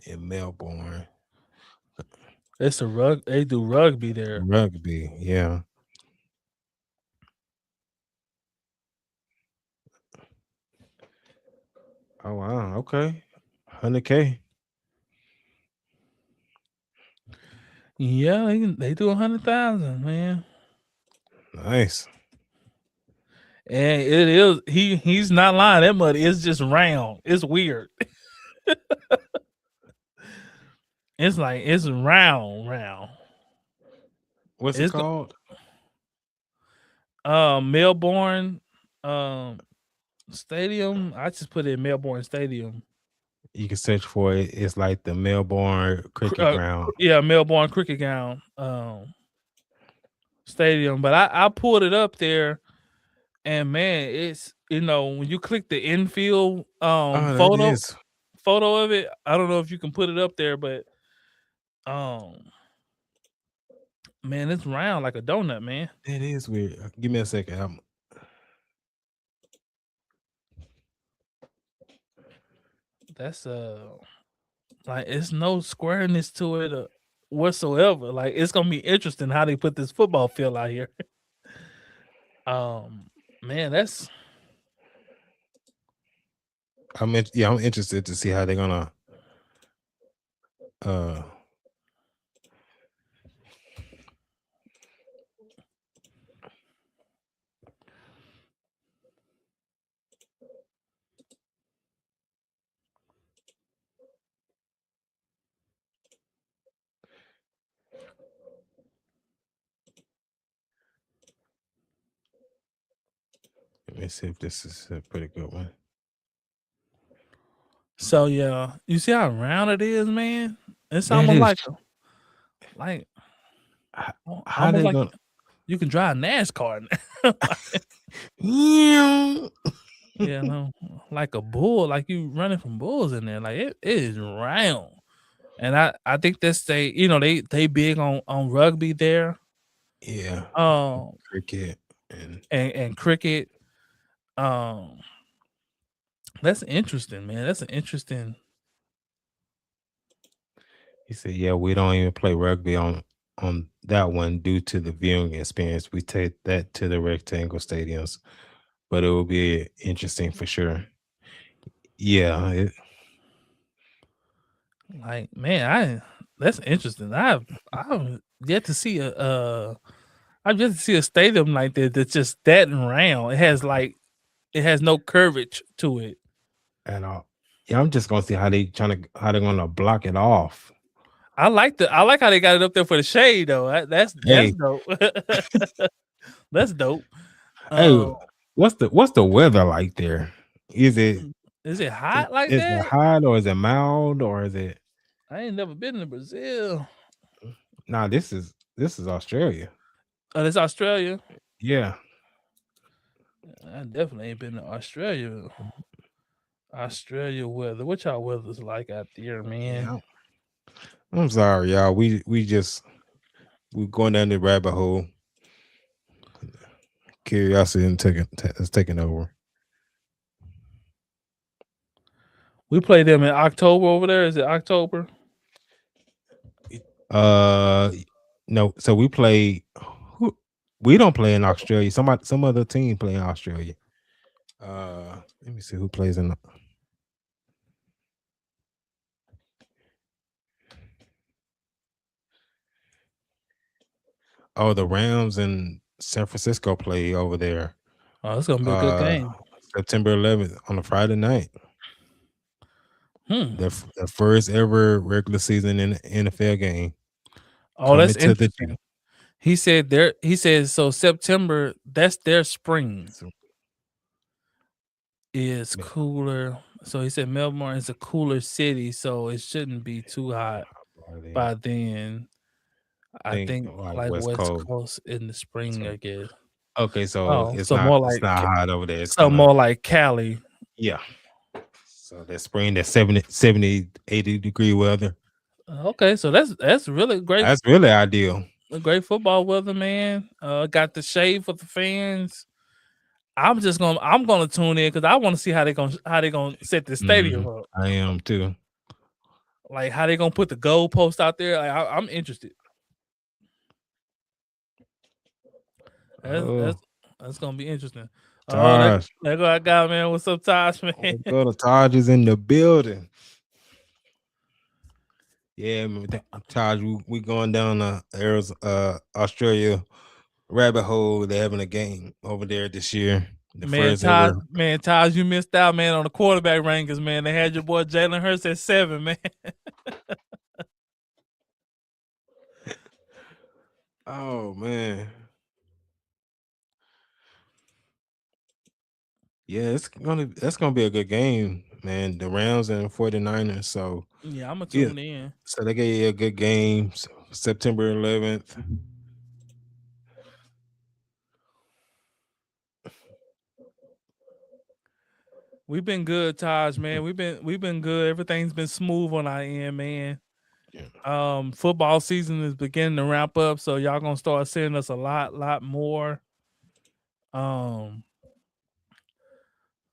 in Melbourne. they do rugby there. Rugby, yeah. Oh wow, okay. 100K. Yeah, they do 100,000, man. Nice. And it is he's not lying. That money is just round. It's weird. It's like it's round. What's it It's called? Melbourne Stadium. I just put in Melbourne Stadium. You can search for it. It's like the Melbourne Cricket Ground. Yeah, Melbourne Cricket Ground Stadium. But I pulled it up there, and man, it's when you click the infield Oh, that is photo of it. I don't know if you can put it up there, but um man, it's round like a donut, man. that is weird. Give me a second. That's like it's no squareness to it. whatsoever. Like it's gonna be interesting how they put this football field out here. Um, man, that's I'm interested to see how they're gonna uh let me see if this is a pretty good one. so yeah. You see how round it is, man? It's That almost is like how almost they like gonna you can drive NASCAR now. yeah. Yeah, no, like a bull, like you running from bulls in there. Like it is round. And I think that's they big on rugby there. Yeah, Um cricket and and cricket. Um that's interesting, man. That's an interesting. he said, "Yeah, we don't even play rugby on that one due to the viewing experience. We take that to the rectangle stadiums, but it will be interesting for sure." Yeah, Like, man, I that's interesting. I've yet to see I've yet to see a stadium like that that's just that round. It has no curvature to it. at all. Yeah, I'm just gonna see how they're gonna block it off. I like how they got it up there for the shade though. That's Hey, dope. That's dope. hey, Um, what's the weather like there? Is it is it hot like is it that? hot or is it mild or is it? I ain't never been to Brazil. Nah, this is Australia. Oh, that's Australia. Yeah, I definitely ain't been to Australia. Australia weather. What y'all weather's like out there, man? yeah. I'm sorry, y'all. We going down the rabbit hole. Curiosity and is taking over. We played them in October over there. Is it October? Uh, no. So we play. who- We don't play in Australia. Some other team play in Australia. Let me see who plays in. Oh, the Rams and San Francisco play over there. Oh, it's gonna be a good Uh, game. September 11th on a Friday night. Hmm. The first ever regular season in NFL game Oh, that's coming to the interesting. G. He said there. He says so. September. That's their spring So, is man, cooler. So he said Melbourne is a cooler city, so it shouldn't be too hot probably by then. I think think like like West West Coast. Coast in the spring, So I guess. okay, so Oh, so more it's like not hot over there. It's so kind of more like Cali. yeah. So that spring, that 70, 80 degree weather. Okay, so that's really great. That's really ideal. A great football weather, man. Got the shade for the fans. I'm gonna tune in because I want to see how they gonna set the stadium up. I am too. Like how they gonna put the goalpost out there. Like, I'm interested. That's Oh, that's that's gonna be interesting. Oh, Taj. that go I got, man. What's up, Tosh, man? Let's go to Taj is in the building. Yeah, man, Taj, we going down Arizona, Australia rabbit hole. They're having a game over there this year. The first ever. Man, Taj, you missed out, man, on the quarterback rankings, man. They had your boy Jalen Hurts at 7, man. Oh man. Yeah, that's gonna be a good game, man. The Rams and 49ers. So Yeah, I'ma yeah. tune in. So they gave you a good game. September 11th. We've been good, Taj, man. We've been good. Everything's been smooth on our end, man. Yeah. Football season is beginning to ramp up, so y'all gonna start seeing us a lot more. Um,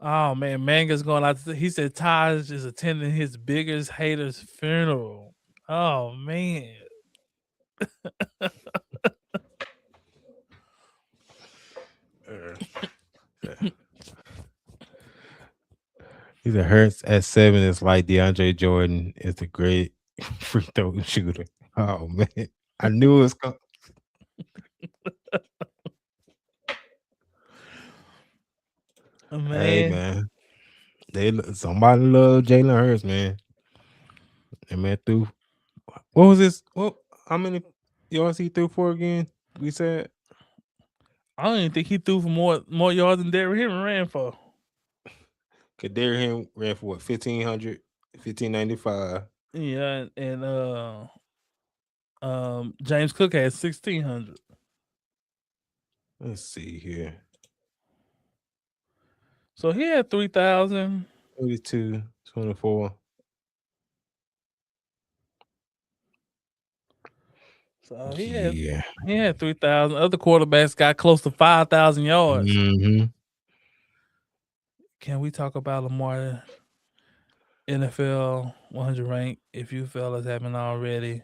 oh man, Manga's going out. He said Taj is attending his biggest hater's funeral. Oh man, He said Hurts at 7 is like DeAndre Jordan is a great free throw shooter. Oh man, I knew it was coming. Hey Man, man, somebody love Jalen Hurts, man. And man threw what was this? What how many yards he threw for again? We said I don't even think he threw for more yards than Derrick Henry ran for. Kader him ran for what 1500, 1595. Yeah, and James Cook had 1,600. Let's see here. So he had 3,000. 32, 24. So Yeah. he had 3,000. Other quarterbacks got close to 5,000 yards. Mm-hmm. Can we talk about Lamar NFL 100 rank if you fellas haven't already?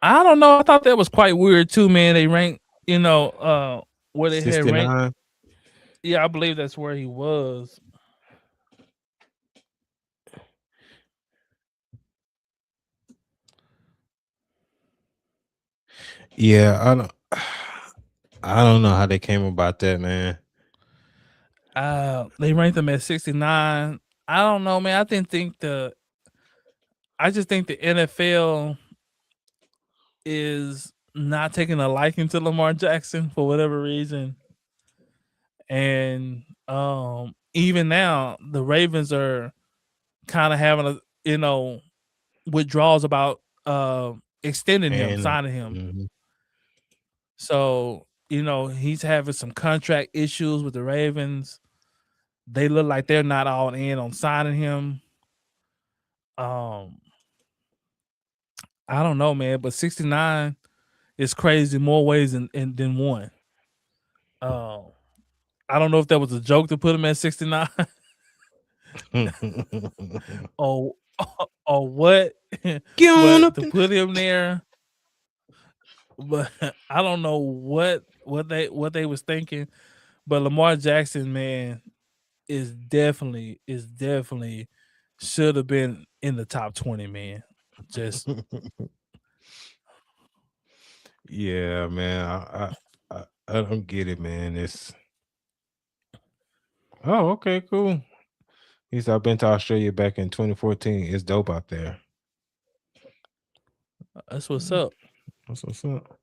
I don't know. I thought that was quite weird too, man. They ranked, where they had ranked. 69. Yeah, I believe that's where he was. Yeah, I don't know how they came about that, man. They ranked him at 69. I don't know, man. I just think the NFL is not taking a liking to Lamar Jackson for whatever reason. And even now the Ravens are kind of having withdrawals about extending him, And signing him. mhm. So, he's having some contract issues with the Ravens. They look like they're not all in on signing him. Um, I don't know, man, but 69 is crazy in more ways than one. I don't know if that was a joke to put him at 69 or or what, Get on but up to in. put him there, but I don't know what they was thinking. But Lamar Jackson, man, is definitely should have been in the top 20, man. Just Yeah, man. I don't get it, man. It's oh, okay, cool. He said I've been to Australia back in 2014. It's dope out there. that's what's up. That's what's up.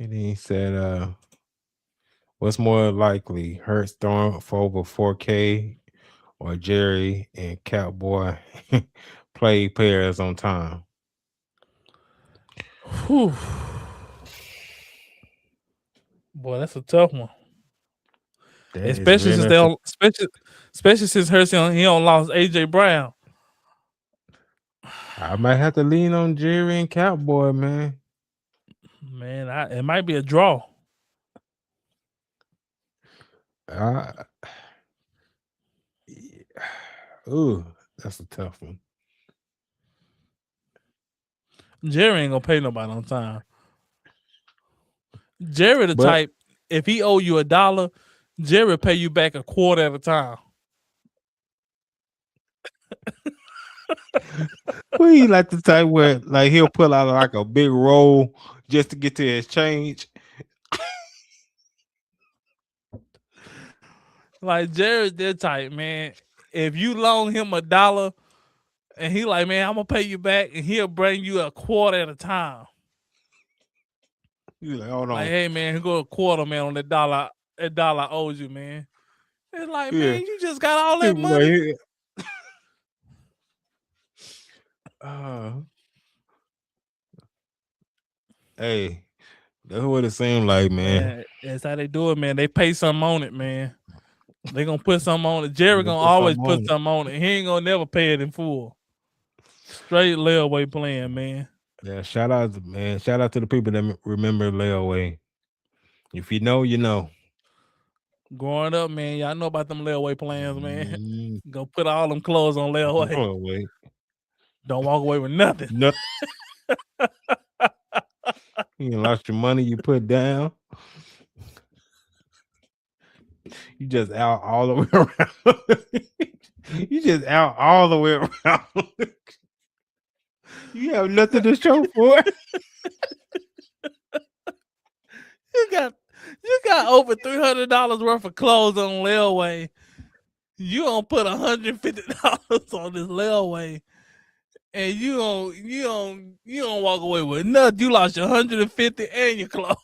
And then he said, what's more likely, Hurts throwing for over 4K or Jerry and Cowboy play pairs on time? Whew. Boy, that's a tough one. That is Especially very since they much. don't, especially since he don't lost AJ Brown. I might have to lean on Jerry and Cowboy, man. Man, it might be a draw. I, ooh, that's a tough one. Jerry ain't gonna pay nobody on time. Jerry the But type, if he owe you $1, Jerry pay you back a quarter at a time. well, he like the type where like he'll pull out like a big roll just to get to his change. Like Jerry's that type, man. If you loan him $1 and he like, man, I'm gonna pay you back, and he'll bring you a quarter at a time. He's like, hold Like, on. hey man, here go a quarter, man, on that dollar I owed you, man. It's like, Yeah. man, you just got all He that was money. like, uh, hey, that's what it seemed like, man. Man, that's how they do it, man. They pay something on it, man. They gonna put something on it. Jerry They gonna put always something put on it. something on it. He ain't gonna never pay it in full. Straight layaway plan, man. Yeah, shout out, man. Shout out to the people that remember layaway. If you know, you know. Growing up, man, y'all know about them layaway plans, man. Mm, Go put all them clothes on layaway. layaway. Don't walk away with nothing. No, You done lost your money you put down. You just out all the way around. You just out all the way around. You have nothing to show for it. You got over $300 worth of clothes on layaway. You gonna put $150 on this layaway, and you don't walk away with nothing. You lost your 150 and your clothes.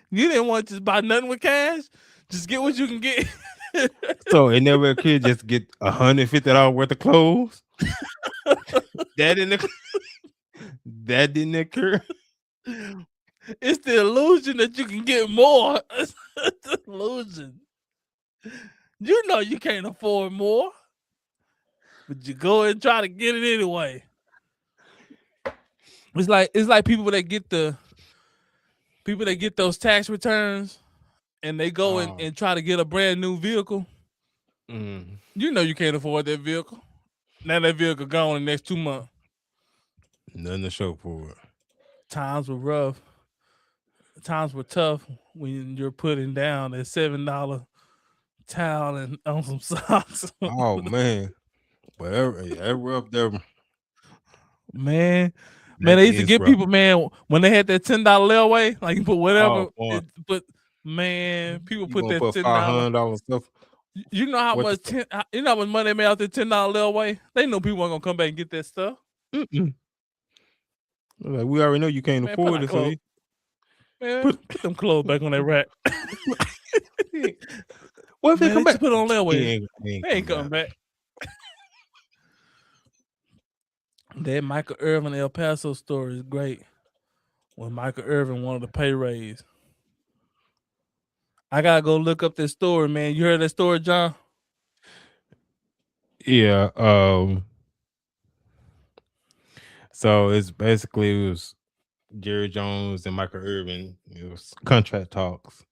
You didn't want to just buy nothing with cash. Just get what you can get. So it never occurred just get $150 worth of clothes. That didn't occur. It's the illusion that you can get more. It's the illusion. You know you can't afford more, but you go and try to get it anyway. It's like people that get those tax returns and they go and try to get a brand new vehicle. You know you can't afford that vehicle. Now that vehicle gone in the next 2 months. Nothing to show for it. Times were rough. Times were tough when you're putting down a $7 towel and on some socks. Oh man. Whatever. Ever up there. Man, they used to get people, man, when they had that $10 layaway, like you put whatever. Man, people put that $500 stuff. You know how much money they made out that $10 layaway? They know people weren't gonna come back and get that stuff. Like, we already know you can't afford it. So put them clothes back on that rack. What if they come back? Put it on layaway. They ain't coming back. That Michael Irvin El Paso story is great. When Michael Irvin wanted to pay raise. I gotta go look up this story, man. You heard that story, John? Yeah. So it's basically it was Jerry Jones and Michael Irvin. It was contract talks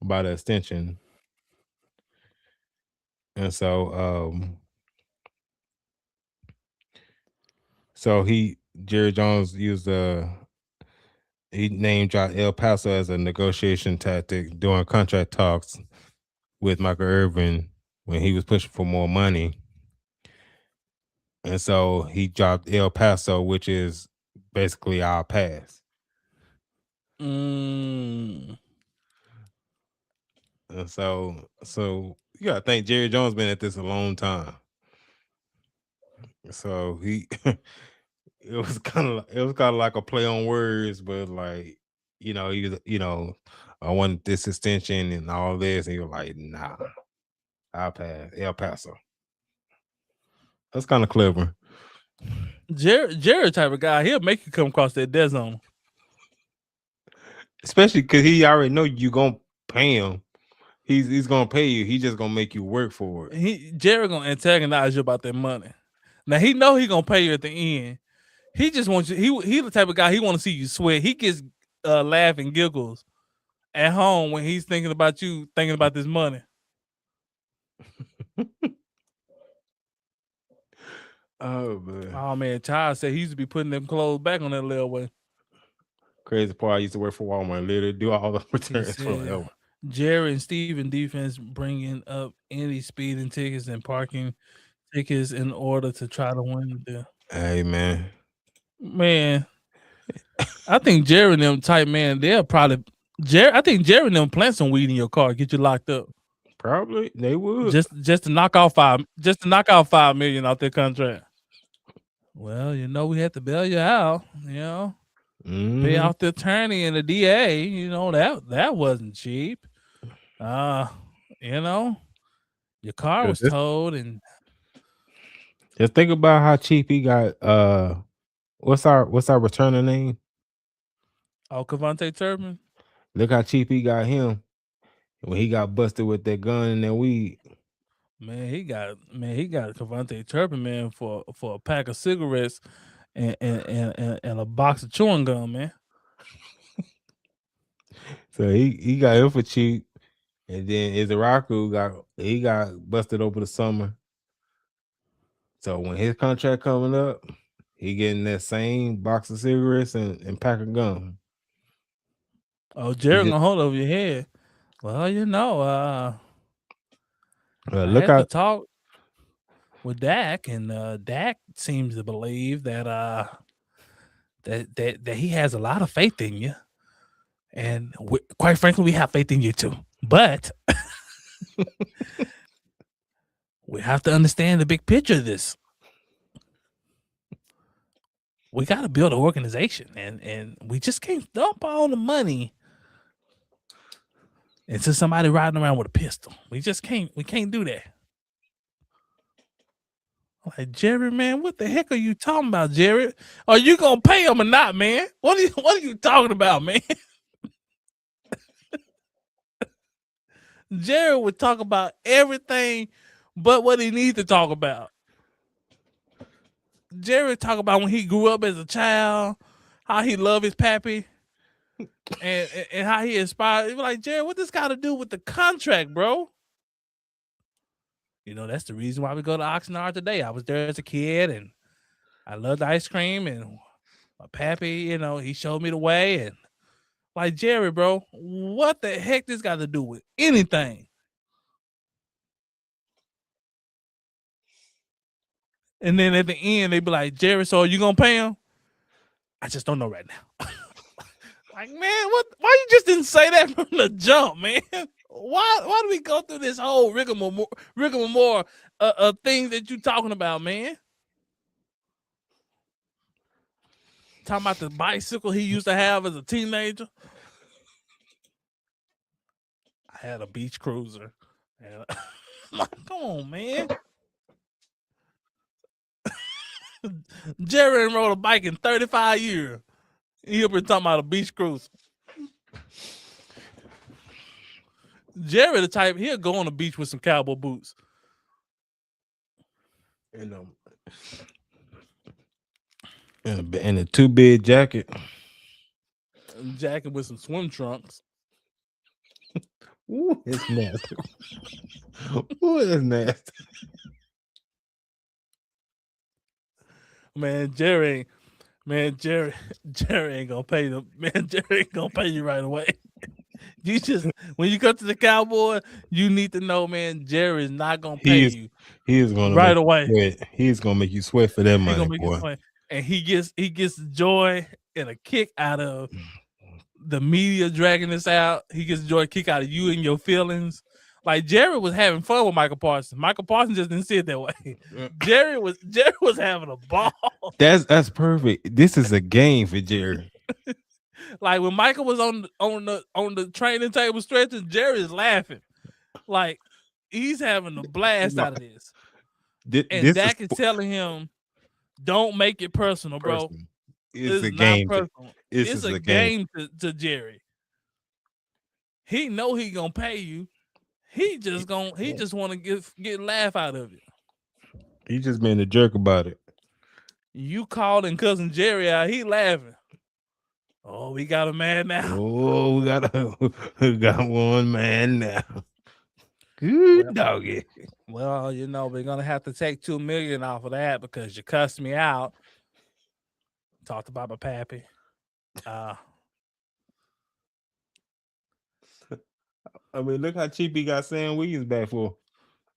about the extension, and so Jerry Jones used he name dropped El Paso as a negotiation tactic during contract talks with Michael Irvin when he was pushing for more money. And so he dropped El Paso, which is basically our pass. And so you gotta think Jerry Jones been at this a long time. So it was kind of like a play on words, but like, he was, I want this extension and all this, and he was like, nah, I'll pass El Paso. That's kind of clever. Jerry type of guy, he'll make you come across that dead zone. Especially because he already know you gonna pay him. He's gonna pay you. He's just gonna make you work for it. Jerry gonna antagonize you about that money. Now he know he gonna pay you at the end. He just wants you. He the type of guy he want to see you sweat. He gets laugh and giggles at home when he's thinking about you, thinking about this money. Oh man, Child said he used to be putting them clothes back on that layaway. Crazy part, I used to work for Walmart, literally do all the returns forever. Jerry and Steven defense bringing up any speeding tickets and parking tickets in order to try to win the deal. Hey man, I think Jerry and them type, man, they'll probably I think Jerry and them plant some weed in your car, get you locked up. Probably they would just to knock out $5 million out their contract. Well, we had to bail you out, pay off the attorney and the DA, that wasn't cheap. Your car was towed, and just think about how cheap he got. What's our returner name? Oh, Cavante Turpin. Look how cheap he got him when he got busted with that gun and that weed. Man, he got Cavante Turpin, man, for a pack of cigarettes and a box of chewing gum, man. So he got him for cheap, and then Izaraku got busted over the summer. So when his contract coming up, he getting that same box of cigarettes and pack of gum. Oh, Jerry gonna hold over your head. Well, I Look had to out. talk with Dak, and Dak seems to believe that that he has a lot of faith in you, and quite frankly, we have faith in you too. But we have to understand the big picture of this. We got to build an organization, and we just can't dump all the money into somebody riding around with a pistol. We just can't. We can't do that. Like, Jerry, man, what the heck are you talking about, Jerry? Are you gonna pay him or not, man? What are you talking about, man? Jerry would talk about everything but what he needs to talk about. Jerry would talk about when he grew up as a child, how he loved his pappy, and how he inspired. He was like, Jerry, what this got to do with the contract, bro? You know, that's the reason why we go to Oxnard today. I was there as a kid, and I loved ice cream, and my pappy, you know, he showed me the way. And like, Jerry, bro, what the heck this got to do with anything? And then at the end, they be like, Jerry, so are you gonna pay him? I just don't know right now. Like, man, what? Why you just didn't say that from the jump, man? Why do we go through this whole rigmarole things that you talking about, man? Talking about the bicycle he used to have as a teenager. I had a beach cruiser. Come on, man. Jerry rode a bike in 35 years. He'll be talking about a beach cruiser. Jerry the type, he'll go on the beach with some cowboy boots. And a too big jacket. Jacket with some swim trunks. Ooh, it's nasty. Ooh, it's nasty. Man, Jerry ain't gonna pay them. Man, Jerry ain't gonna pay you right away. You just, when you go to the Cowboy, you need to know, man, Jerry is not gonna pay you. He is gonna right away. Sweat. He's gonna make you sweat for that money, boy. And he gets joy and a kick out of the media dragging this out. He gets joy, a kick out of you and your feelings. Like, Jerry was having fun with Michael Parsons. Michael Parsons just didn't see it that way. Jerry was having a ball. That's perfect. This is a game for Jerry. Like, when Michael was on the training table stretching, Jerry is laughing. Like, he's having a blast out of this. And Dak is telling him, don't make it personal, bro. It's a game. It's a game to Jerry. He know he gonna pay you. He just want to get laugh out of it. He just being a jerk about it. You calling cousin Jerry out, he laughing. Oh, we got a man now. Oh, we got one man now. Good doggy. Well, you know, we're gonna have to take $2 million off of that because you cussed me out. Talked about my pappy. I mean, look how cheap he got Sam Williams back for.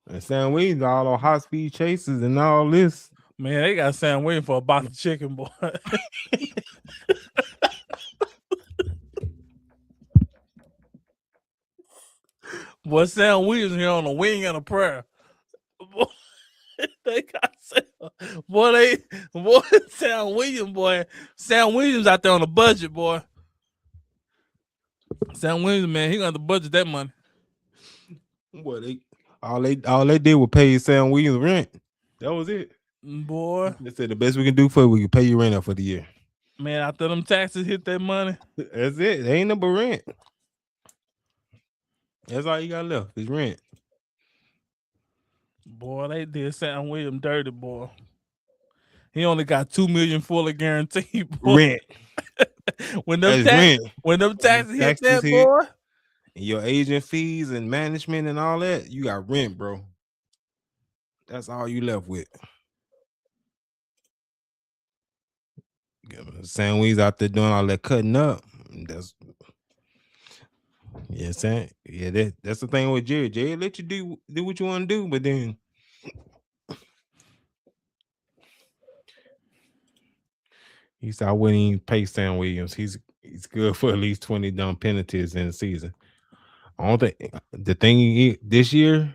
And Sam Williams all on high speed chases and all this. Man, they got Sam Williams for a box of chicken, boy. Boy, Sam Williams here on a wing and a prayer. Boy, they got Sam. Boy, Sam Williams, boy. Sam Williams out there on a budget, boy. Sam Williams, man, he gonna have to budget that money. Boy, all they did was pay Sam Williams rent. That was it. Boy. They said the best we can do for you, we can pay you rent out for the year. Man, after them taxes hit that money. That's it. They ain't no but rent. That's all you got left is rent. Boy, they did Sam Williams dirty, boy. He only got $2 million fully guaranteed, boy. Rent. when them taxes hit that, boy. And your agent fees and management and all that, you got rent, bro. That's all you left with. Sam Wee's out there doing all that cutting up. That's yeah, saying yeah. That's the thing with Jerry. Jerry let you do what you want to do, but then he said I wouldn't even pay Sam Williams. He's good for at least 20 dumb penalties in the season. I don't think the thing this year,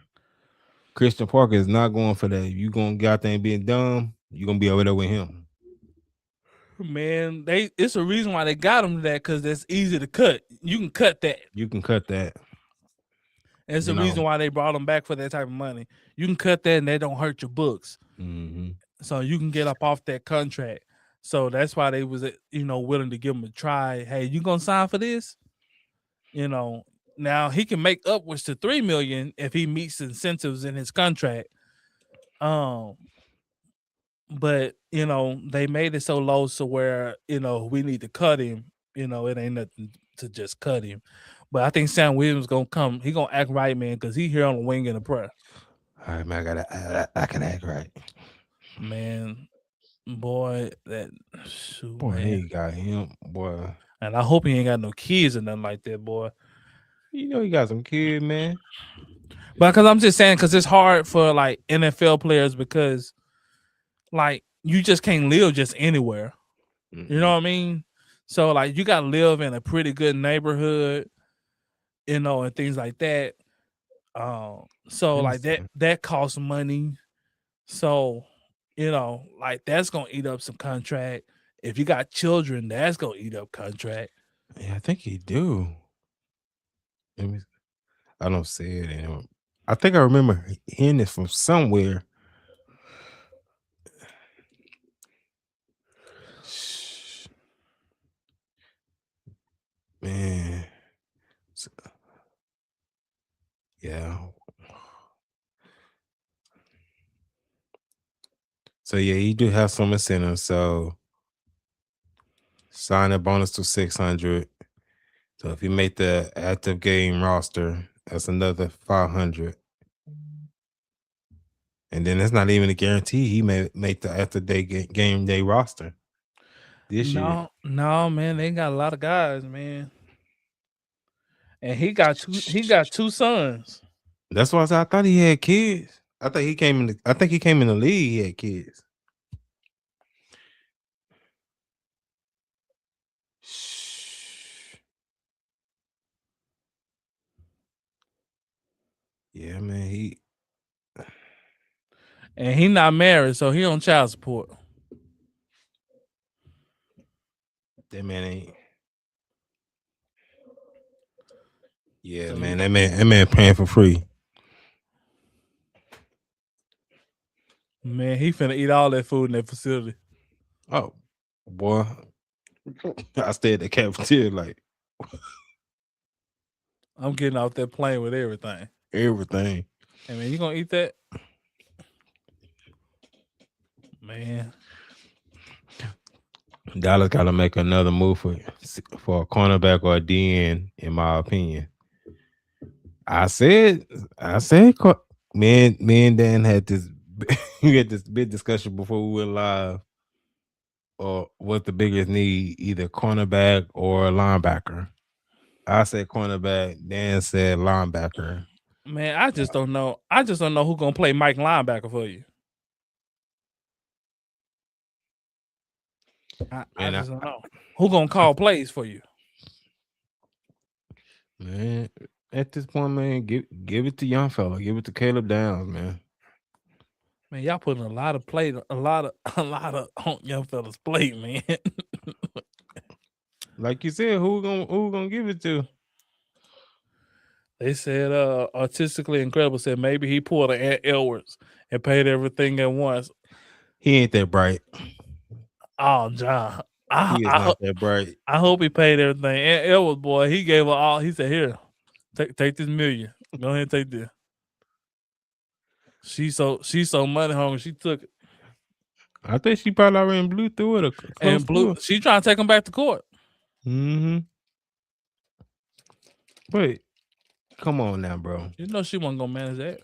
Christian Parker is not going for that. You gonna get out there and being dumb, you're gonna be over there with him. Man, it's a reason why they got him to that because that's easy to cut. You can cut that. You can cut that. It's You the reason know. why they brought him back for that type of money. You can cut that and they don't hurt your books. Mm-hmm. So you can get up off that contract. So that's why they was willing to give him a try. Hey, you gonna sign for this? Now he can make upwards to $3 million if he meets incentives in his contract. But they made it so low so where we need to cut him. It ain't nothing to just cut him. But I think Sam Williams gonna come. He gonna act right, man, because he here on the wing in the prayer. All right, man. I can act right, Man, boy, that shoot, boy. man. He got him, boy. And I hope he ain't got no kids or nothing like that, boy. You know he got some kid, man. But because I'm just saying, because it's hard for like NFL players because like you just can't live just anywhere. Mm-hmm. You know what I mean? So like you gotta live in a pretty good neighborhood, and things like that. So like that costs money. So like that's gonna eat up some contract. If you got children, that's gonna eat up contract. Yeah, I think he do. I don't see it anymore. I think I remember hearing this from somewhere. Man. Yeah. So yeah, you do have some incentives. So sign a bonus to 600. So if you make the active game roster, that's another 500. And then it's not even a guarantee he may make the game day roster this year. No, man, they got a lot of guys, man. And he got two sons. That's why I thought he had kids. I think he came in the league. He had kids. Yeah, man. And he not married, so he on child support. That man ain't. Yeah, so man. That man paying for free. Man, he finna eat all that food in that facility. Oh, boy. I stay at the cafeteria like I'm getting off that plane with everything. Everything. Hey, man, you gonna eat that? Man. Dallas got to make another move for a cornerback or a DN, in my opinion. I said, me and Dan had this we had this big discussion before we went live. Or what the biggest need, either cornerback or linebacker. I said cornerback. Dan said linebacker. Man, I just don't know. I just don't know who's gonna play Mike linebacker for you. I just don't know. Who gonna call plays for you? Man, at this point, man, give it to young fella. Give it to Caleb Downs, man. Man, y'all putting a lot of on young fella's plate, man. Like you said, who gonna give it to? They said artistically incredible said maybe he pulled an Ant Edwards and paid everything at once. He ain't that bright. Oh, John. He is not that bright. I hope he paid everything. Ant Edwards, boy, he gave her all. He said, "Here, take this $1 million. Go ahead and take this." She's so money hungry. She took it. I think she probably already blew through it. And blew. She trying to take him back to court. Mm-hmm. Wait, come on now, bro. You know she wasn't gonna manage that.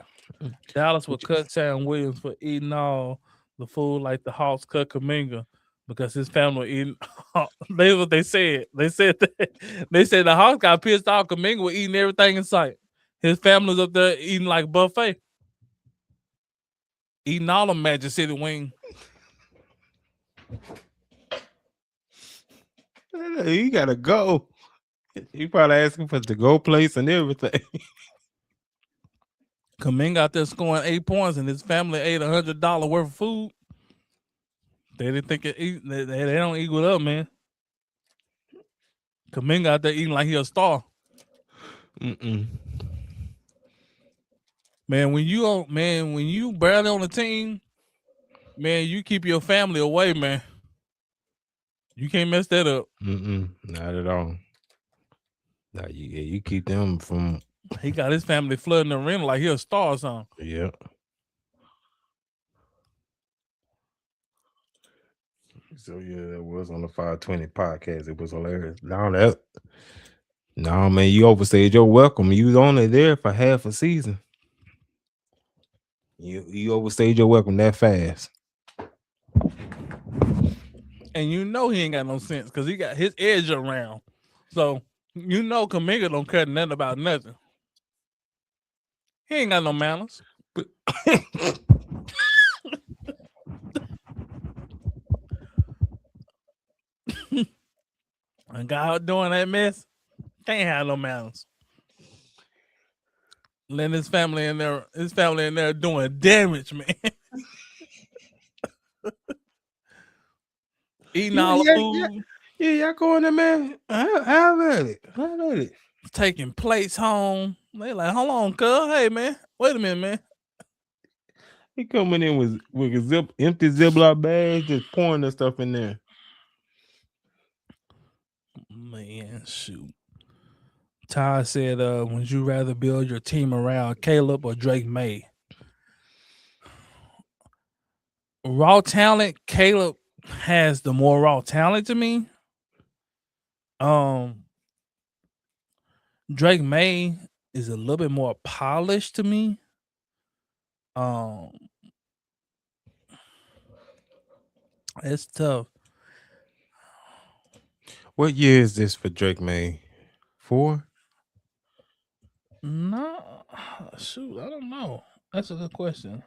Dallas would cut Sam Williams for eating all the food like the Hawks cut Kuminga, because his family were eating. That's what they said. They said the Hawks got pissed off. Kaminga was eating everything in sight. His family was up there eating like buffet, eating all the Magic City wing. You gotta go. You probably asking for the go place and everything. Kaminga out there scoring 8 points, and his family ate $100 worth of food. They didn't think they don't equal up, man. Kaminga out there eating like he a star. Man, when you barely on the team, man, you keep your family away, man. You can't mess that up. Not at all. Nah, you keep them from. He got his family flooding the arena like he a star or something. Yeah. So yeah, that was on the 520 podcast. It was hilarious. No, man, you overstayed your welcome. You was only there for half a season. You overstayed your welcome that fast. And you know he ain't got no sense because he got his edge around. So you know Kaminga don't care nothing about nothing. He ain't got no manners. But a guy out doing that mess can't have no manners. Letting his family in there doing damage, man. Eating all the food. Yeah, y'all going there, man. How about it? Taking plates home. They like, hold on, cuz. Hey, man. Wait a minute, man. He coming in with a empty Ziploc bag, just pouring the stuff in there. Man, shoot. Ty said, would you rather build your team around Caleb or Drake May? Raw talent, Caleb has the more raw talent to me. Drake May is a little bit more polished to me. It's tough. What year is this for Drake May? 4? No, shoot, I don't know. That's a good question.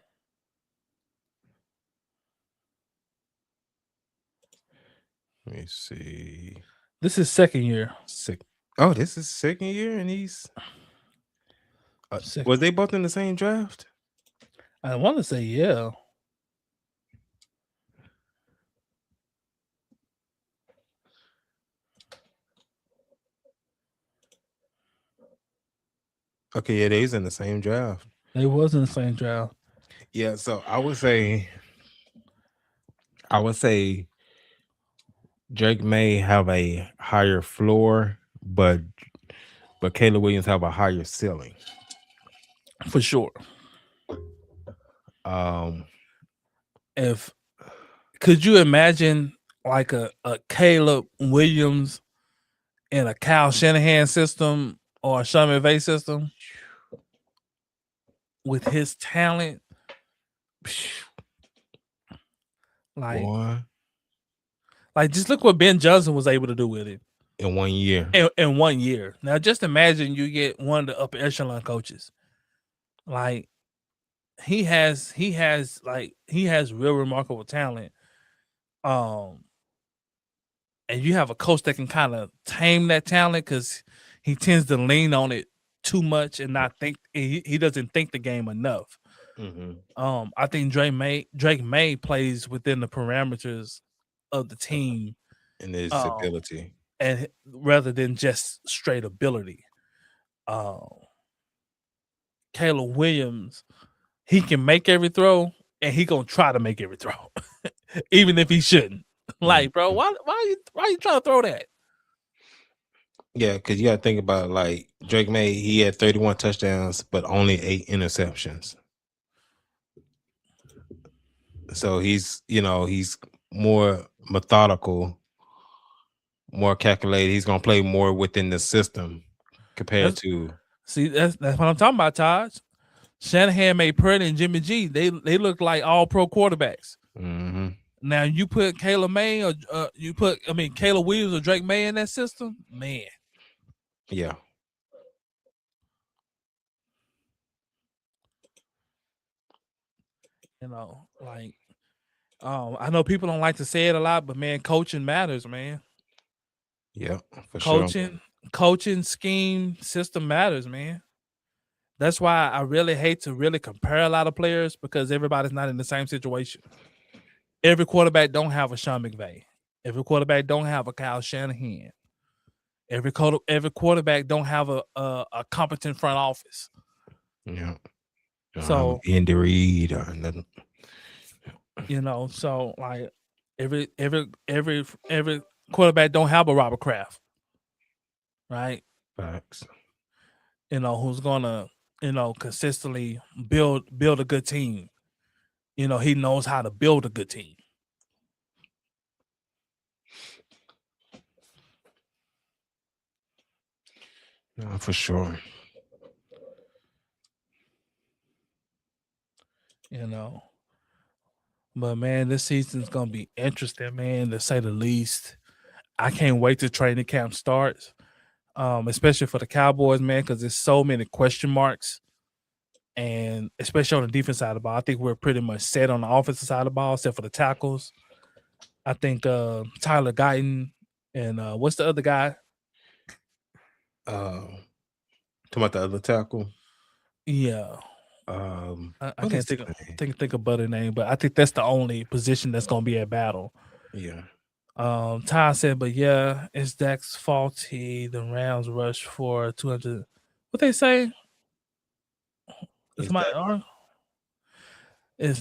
Let me see. This is second year. Oh, this is second year, and he's. Was they both in the same draft? I want to say yeah. Okay, yeah, they's in the same draft. They was in the same draft. Yeah, so I would say Drake may have a higher floor, but Caleb Williams have a higher ceiling. For sure. Could you imagine like a Caleb Williams in a Kyle Shanahan system or a Sean McVay system with his talent? Like just look what Ben Johnson was able to do with it in 1 year. In 1 year. Now, just imagine you get one of the upper echelon coaches. Like he has real remarkable talent. And you have a coach that can kind of tame that talent because he tends to lean on it too much and not think he doesn't think the game enough. I think Drake May plays within the parameters of the team and his ability, and rather than just straight ability. Caleb Williams, he can make every throw, and he gonna try to make every throw, even if he shouldn't. Like, bro, why are you trying to throw that? Yeah, because you got to think about like Drake May. He had 31 touchdowns, but only 8 interceptions. So he's more methodical, more calculated. He's gonna play more within the system compared to. See, that's what I'm talking about, Taj. Shanahan made Purdy and Jimmy G. They look like all pro quarterbacks. Now you put Kayla May or Kayla Williams or Drake May in that system, man. Yeah. Like I know people don't like to say it a lot, but man, coaching matters, man. Yeah, for sure. Coaching scheme system matters, man. That's why I really hate to really compare a lot of players because everybody's not in the same situation. Every quarterback don't have a Sean McVay. Every quarterback don't have a Kyle Shanahan. Every quarterback don't have a competent front office. Yeah. So Andy Reid or nothing. So like every quarterback don't have a Robert Kraft, right? Facts. Who's gonna consistently build a good team. He knows how to build a good team. For sure. But man, this season's gonna be interesting, man, to say the least. I can't wait till training camp starts, especially for the Cowboys, man, because there's so many question marks, and especially on the defense side of the ball. I think we're pretty much set on the offensive side of the ball, except for the tackles. I think Tyler Guyton and what's the other guy? Talking about the other tackle. Yeah. I can't think of better name, but I think that's the only position that's gonna be at battle. Yeah. Ty said, but yeah, it's Dak's faulty. The Rams rush for 200. What they say? It's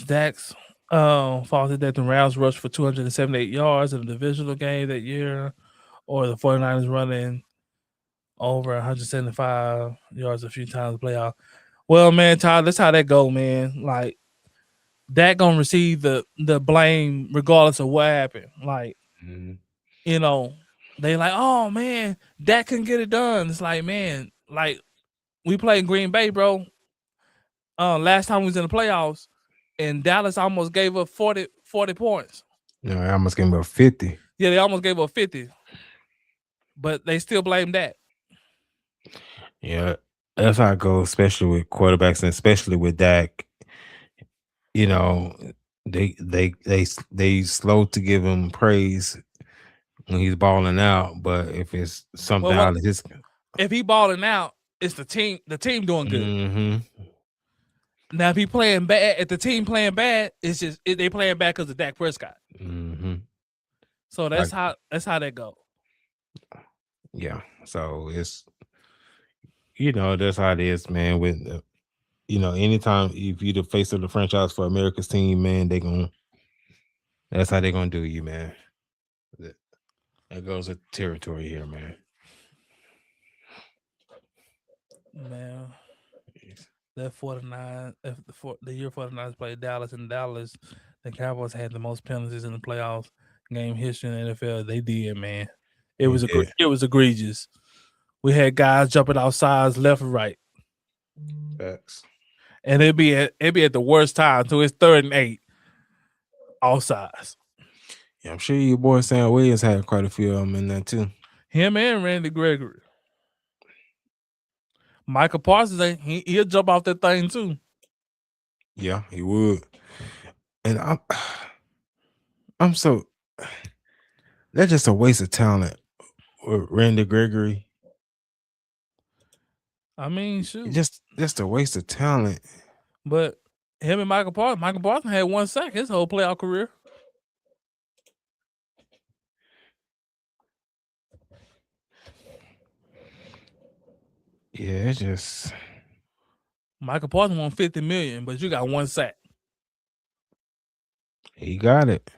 Dak's faulty that the Rams rushed for 278 yards in the divisional game that year, or the 49ers running over 175 yards a few times playoff. Well, man, Todd, that's how that go, man. Like that gonna receive the blame regardless of what happened. Like, they like, oh man, Dak couldn't get it done. It's like, man, like we played Green Bay, bro. Last time we was in the playoffs, and Dallas almost gave up 40 points. No, I almost gave up 50. Yeah, they almost gave up 50. But they still blame that. Yeah, that's how it goes, especially with quarterbacks and especially with Dak. They slow to give him praise when he's balling out, but if it's something out of his, if he balling out, it's the team doing good. Now, if he playing bad, if the team playing bad, it's just they playing bad because of Dak Prescott. So that's how that go. Yeah. So it's that's how it is, man. With anytime if you the face of the franchise for America's team, man, that's how they're gonna do you, man. That goes with territory here, man. Man, that 49, the year 49ers played Dallas in Dallas, the Cowboys had the most penalties in the playoffs game history in the NFL. They did, man. It was egregious. We had guys jumping outside left and right. Facts. And it'd be at the worst time until it's 3rd and 8. All sides. Yeah, I'm sure your boy Sam Williams had quite a few of them in there too. Him and Randy Gregory. Michael Parsons, he'll jump off that thing too. Yeah, he would. And I'm so that's just a waste of talent with Randy Gregory. I mean, shoot. Just a waste of talent. But him and Michael Parsons had 1 sack his whole playoff career. Yeah, it's just Michael Parsons won $50 million, but you got 1 sack. He got it.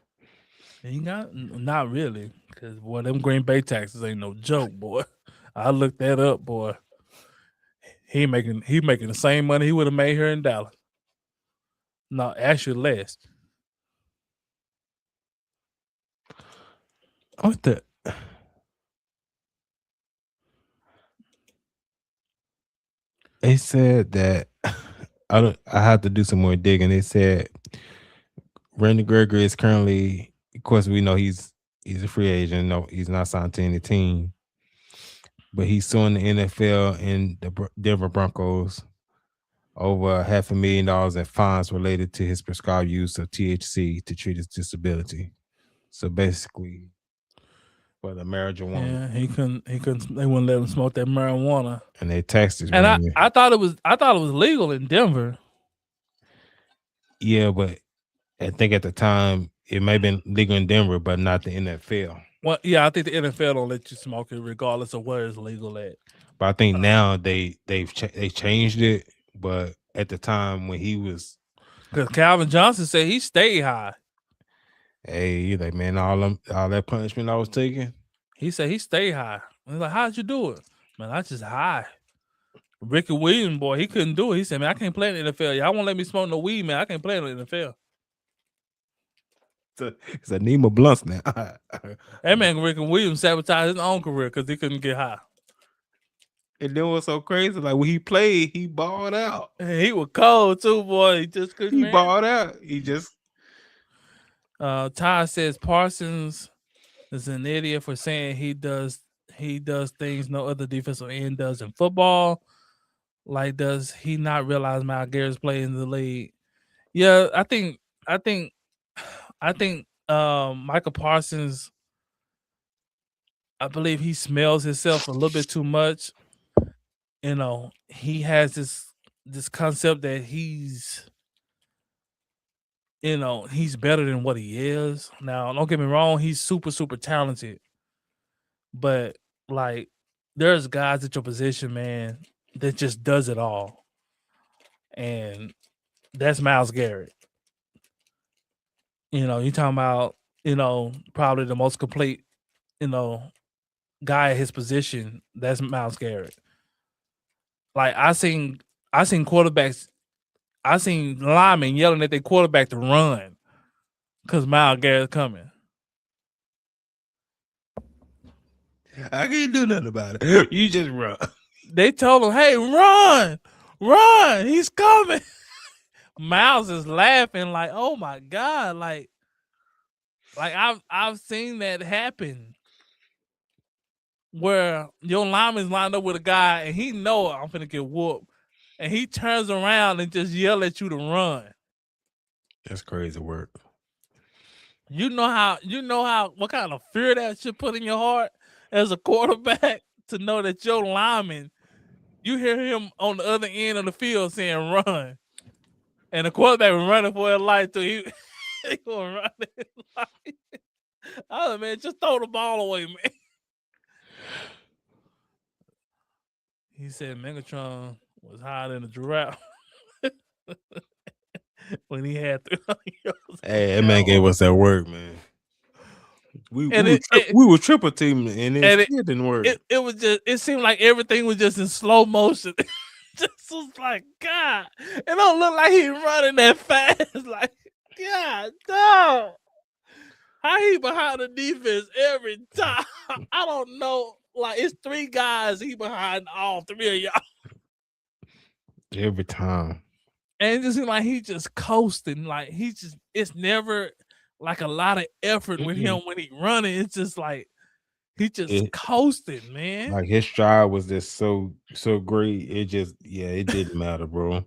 He got not really, because boy, them Green Bay taxes ain't no joke, boy. I looked that up, boy. He making the same money he would have made here in Dallas. No, actually less. What the? They said that I had to do some more digging. They said Randy Gregory is currently of course, we know he's a free agent. No, he's not signed to any team, but he's suing the NFL and the Denver Broncos over $500,000 in fines related to his prescribed use of THC to treat his disability. So basically, for the marijuana, Yeah, he couldn't. They wouldn't let him smoke that marijuana. and they taxed his And man. I thought it was legal in Denver. Yeah, but I think at the time it may have been legal in Denver, but not the NFL. Well, yeah, I think the NFL don't let you smoke it regardless of where it's legal at. But I think now they changed it. But at the time when he was, Because Calvin Johnson said he stayed high. hey, he's like, man, all that punishment I was taking. He said he stayed high. He's like, how'd you do it? Man, I just high. Ricky Williams, boy, he couldn't do it. He said, man, I can't play in the NFL. Y'all won't let me smoke no weed, man. I can't play in the NFL. It's a Nima Blunts now. That man, Ricky Williams, sabotaged his own career because he couldn't get high. And then what's so crazy? Like when he played, he balled out. And he was cold too, boy. He just couldn't. He balled out. He just. Ty says Parsons is an idiot for saying he does things no other defensive end does in football. Like, does he not realize Myles Garrett's playing in the league? Yeah, I think Michael Parsons, I believe he smells himself a little bit too much. You know, he has this concept that he's better than what he is. Now, don't get me wrong, he's super, super talented. But like there's guys at your position, man, that just does it all. And that's Myles Garrett. You know, you talking about, probably the most complete, guy at his position. That's Myles Garrett. Like I seen quarterbacks, I seen linemen yelling at their quarterback to run because Myles Garrett's coming. I can't do nothing about it. You just run. They told him, "Hey, run! He's coming." Myles is laughing like, "Oh my god!" Like I've seen that happen where your lineman's lined up with a guy and he know I'm finna get whooped, and he turns around and just yell at you to run. That's crazy work. You know how what kind of fear that should put in your heart as a quarterback to know that your lineman, you hear him on the other end of the field saying run, and the quarterback was running for his life too. He gonna run his life. Oh man, just throw the ball away, man. He said Megatron was higher than a giraffe when he had 300 yards. Hey, that man gave us that work, man. We were triple teaming and it still didn't work. It seemed like everything was just in slow motion. Just was like, God, it don't look like he running that fast. Like, God, no. How he behind the defense every time? I don't know. Like, it's 3 guys, he behind all 3 of y'all. Every time. And it just seems like he just coasting. Like, it's never like a lot of effort with him when he running. It's just like, he just coasting, man. Like his stride was just so great. It didn't matter, bro.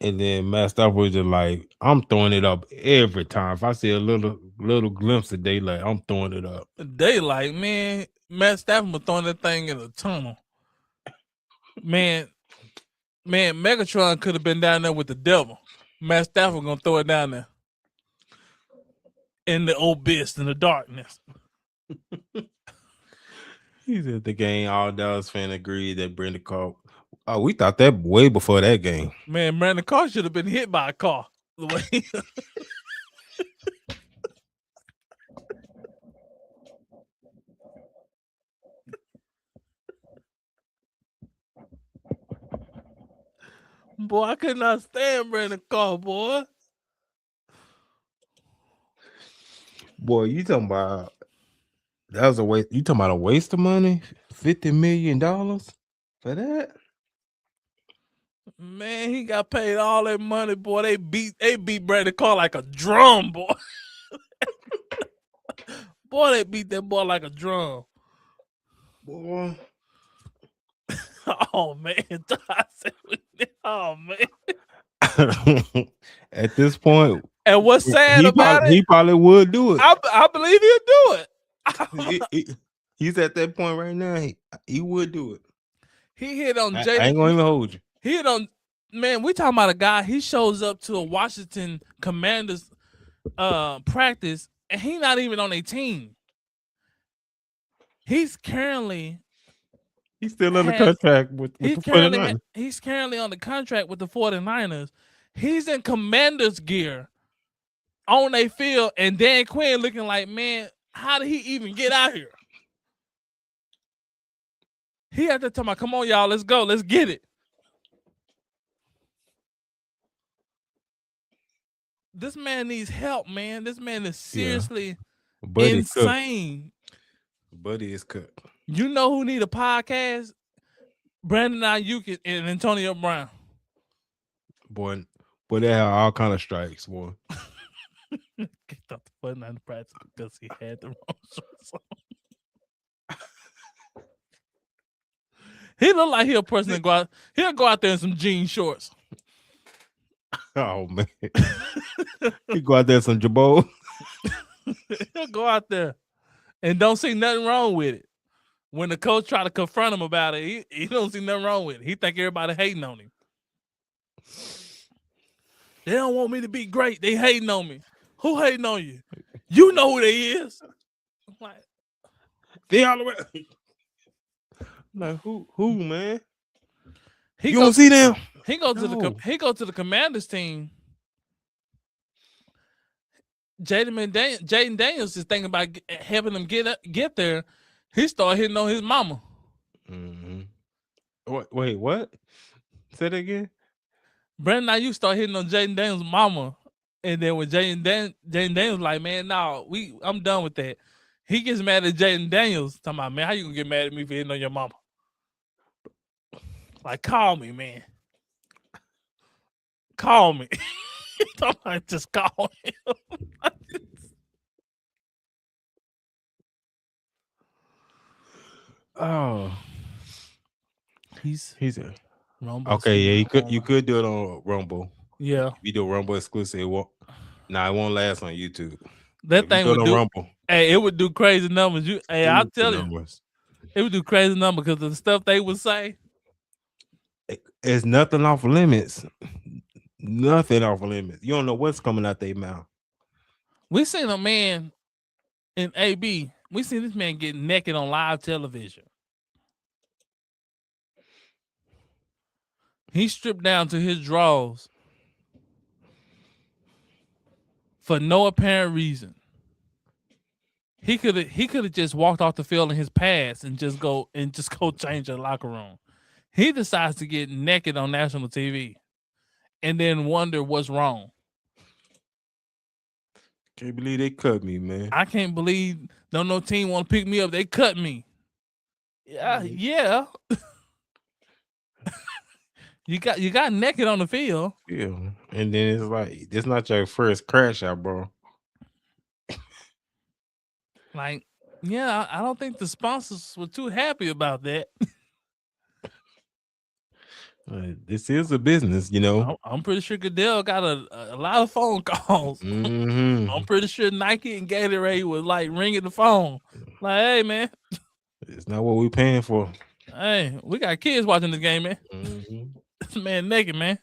And then Matt Stafford was just like, I'm throwing it up every time. If I see a little glimpse of daylight, I'm throwing it up. Daylight, man. Matt Stafford was throwing that thing in the tunnel. Man, Megatron could have been down there with the devil. Matt Stafford gonna throw it down there in the abyss, in the darkness. He said the game. All Dallas fans agreed that Brandon Carr. Oh, we thought that way before that game. Man, Brandon Carr should have been hit by a car. The way. Boy, I could not stand Brandon Carr, boy. Boy, you talking about that was a waste? You talking about a waste of money? $50 million for that? Man, he got paid all that money, boy. They beat Brandon Carr like a drum, boy. Boy, they beat that boy like a drum. Boy. Oh man, oh man. At this point, And what's sad about it? he probably would do it. I believe he'll do it. He's at that point right now. He would do it. He hit on I Jaden. ain't gonna even hold you. He hit on, man. We talking about a guy. He shows up to a Washington Commanders practice, and he not even on a team. He's currently still on the contract with the 49ers. He's currently on the contract with the 49ers. He's in Commanders gear on a field, and Dan Quinn looking like, man, how did he even get out here? He had to tell me, come on, y'all, let's go, let's get it. This man needs help, man. This man is seriously insane. Buddy is cooked. You know who need a podcast? Brandon Ayuk and Antonio Brown. Boy, they have all kind of strikes, boy. Kicked off the 49 practice because he had the wrong shorts on. He look like he'll a person that go out. He'll go out there in some jean shorts. Oh man, he go out there in some jabot. He'll go out there and don't see nothing wrong with it. When the coach try to confront him about it, he don't see nothing wrong with it. He think everybody hating on him. They don't want me to be great. They hating on me. Who hating on you? You know who they is. I'm like, they all the way. Like who, man? You don't see them? He go to the Commanders team. Jaden Daniels is thinking about helping him get there. He started hitting on his mama. Mm-hmm. Wait, what? Say that again. Brandon Ayuk started hitting on Jaden Daniels' mama, and then when Jaden Daniels like, man, no, I'm done with that. He gets mad at Jaden Daniels, talking about, man, how you gonna get mad at me for hitting on your mama? Like, call me, man. Call me. Just call him. Oh, he's a Rumble. Okay, yeah, you could do it on Rumble. Yeah, if you do Rumble exclusive, it won't last on YouTube. That thing would do Rumble. Hey, it would do crazy numbers. I'll tell you, it would do crazy numbers because of the stuff they would say. It's nothing off limits. Nothing off limits. You don't know what's coming out their mouth. We seen a man in AB. We seen this man get naked on live television. He stripped down to his drawers for no apparent reason. He could have just walked off the field in his pads and just go change the locker room. He decides to get naked on national TV and then wonder what's wrong. Can't believe they cut me, man. I can't believe no team want to pick me up. They cut me. Yeah. You got naked on the field. Yeah. And then it's like, this not your first crash out, bro. Like, yeah, I don't think the sponsors were too happy about that. This is a business, you know. I'm pretty sure Goodell got a lot of phone calls. Mm-hmm. I'm pretty sure Nike and Gatorade was like ringing the phone. Like, hey, man. It's not what we paying for. Hey, we got kids watching this game, man. Mm-hmm. This man naked, man.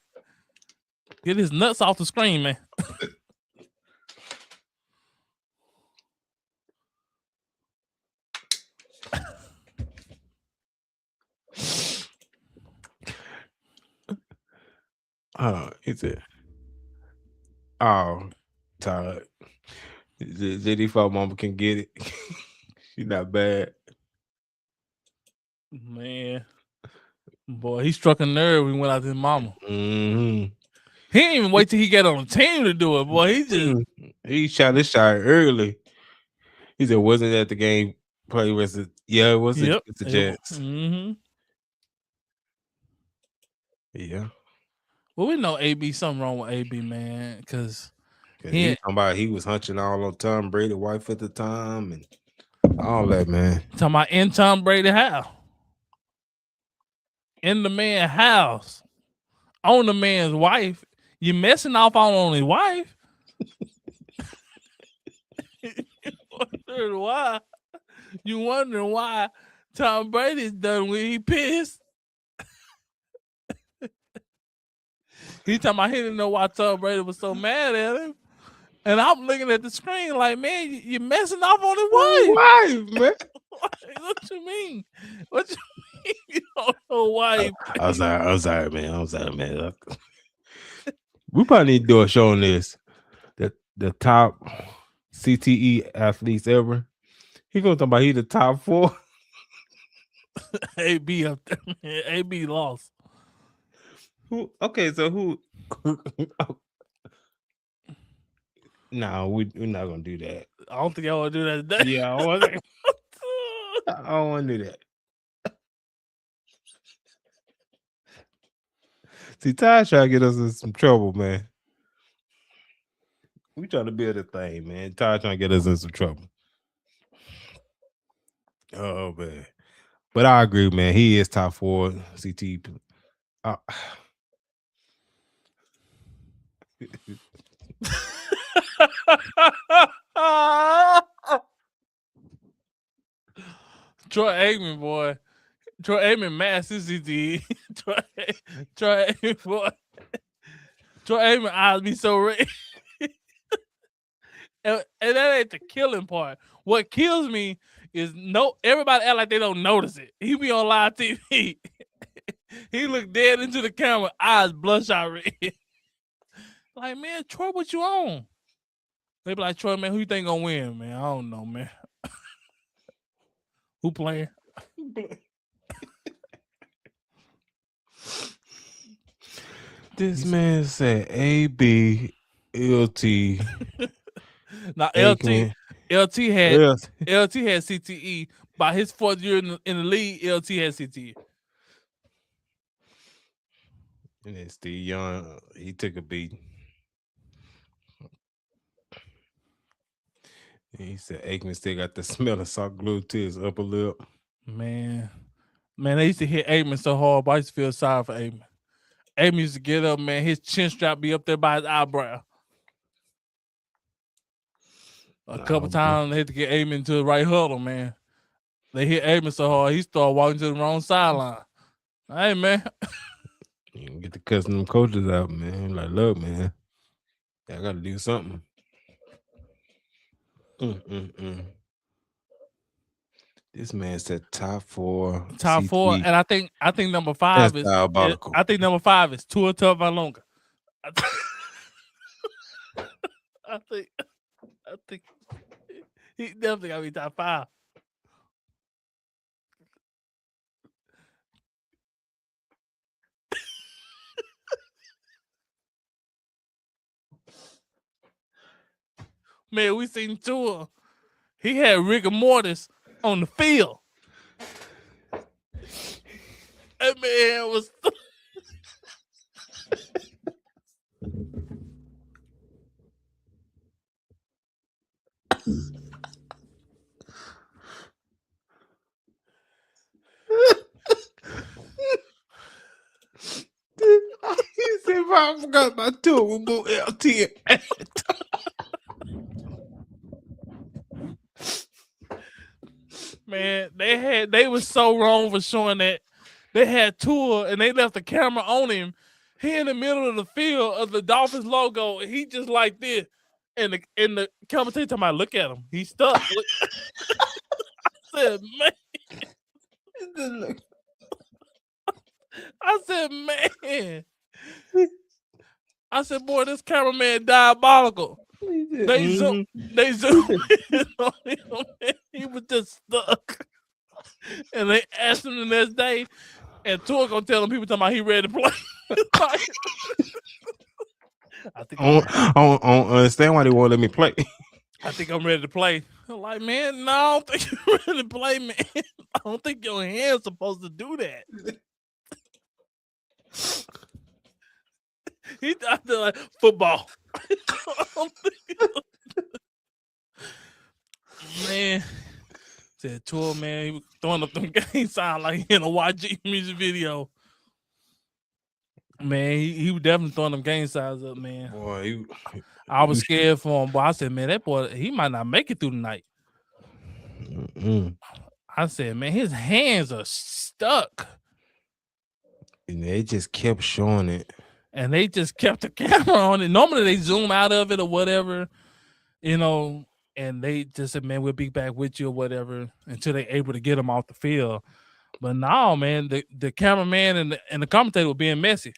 Get his nuts off the screen, man. He said, "Oh, Todd, JD4 mama can get it. She's not bad." Man, boy, he struck a nerve when he went out to his mama. Mm-hmm. He didn't even wait till he got on the team to do it, boy. He shot his shot early. He said, "Wasn't that the game play versus?" Yeah, it was. Yep. The Jets. Mm-hmm. Yeah. Well, we know AB, something wrong with AB, man, because he was hunching all on Tom Brady wife at the time, and All that, man. Talking about in Tom Brady house. In the man's house. On the man's wife. You messing off on his wife. You wondering why Tom Brady's done when he pissed. He talking about he didn't know why Tom Brady was so mad at him. And I'm looking at the screen like, man, you messing off on his wife. Wife, man. What you mean? What you mean you don't know why? I'm sorry, man. We probably need to do a show on this. The top CTE athletes ever. He gonna talk about he the top 4. AB up there, man. AB lost. Who? Okay, so who? No, we're not gonna do that. I don't think I want to do that today. Yeah, I don't want to do that. See, Ty trying to get us in some trouble, man. We trying to build a thing, man. Ty trying to get us in some trouble. Oh man, but I agree, man. He is top 4 CT. Troy Aikman, boy. Troy Aikman mass his CTE. Troy Aikman, boy. Troy Aikman eyes be so red. and that ain't the killing part. What kills me is everybody act like they don't notice it. He be on live TV. He look dead into the camera, eyes bloodshot red. Like, man, Troy, what you on? They be like, Troy, man, who you think gonna win, man? I don't know, man. Who playing? This man said AB LT. Now LT had CTE. By his 4th year in the league, LT had CTE. And then Steve Young, he took a beat. And he said Aikman still got the smell of soft glue to his upper lip. Man, they used to hit Aikman so hard, but I used to feel sorry for Aikman. Aikman used to get up, man. His chin strap be up there by his eyebrow. A couple times they had to get Aikman to the right huddle, man. They hit Aikman so hard, he started walking to the wrong sideline. Hey, man. You can get the cussing them coaches out, man. Like, look, man, I got to do something. This man said top 4. Top CT. 4, and I think number 5 That's is diabolical. I think number 5 is Tua Tagovailoa. I think he definitely gotta be top 5. Man, we seen Tua. He had rigor mortis on the field. That man was. He said, I forgot about Tua. We'll go LT. Man, they was so wrong for showing that. They had Tua and they left the camera on him. He in the middle of the field of the Dolphins logo, and he just like this. And the commentator talking about, look at him. He's stuck. I said, man. I said, boy, this cameraman diabolical. They zoom in on him. He was just stuck. And they asked him the next day, and Tua gonna tell them people talking about he ready to play. I don't understand why they won't let me play. I think I'm ready to play. I'm like, man, no, I don't think you're ready to play, man. I don't think your hand's supposed to do that. He out there like football. Man, Said Tour, man, he was throwing up them gang signs like in a YG music video. Man, he was definitely throwing them gang signs up, man. Boy, I was scared for him, but I said, man, that boy, he might not make it through the night. I said, man, his hands are stuck. And they just kept showing it. And they just kept the camera on it. Normally they zoom out of it or whatever, and they just said, man, we'll be back with you or whatever until they're able to get him off the field. But now, man, the cameraman and the commentator were being messy.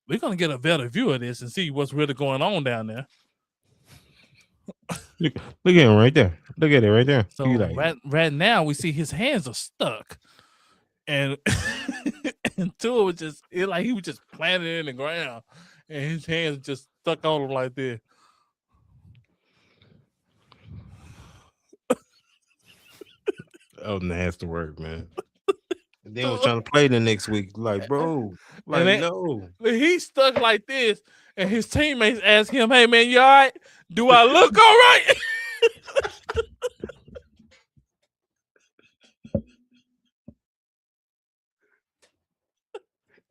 We're going to get a better view of this and see what's really going on down there. Look at him right there. Look at it right there. So right now we see his hands are stuck. And and Tua was just like he was just planted in the ground and his hands just stuck on him like this. Oh, nasty work, man. And then was trying to play the next week. Like, bro, like, no. He's stuck like this, and his teammates ask him, hey, man, you all right? Do I look all right?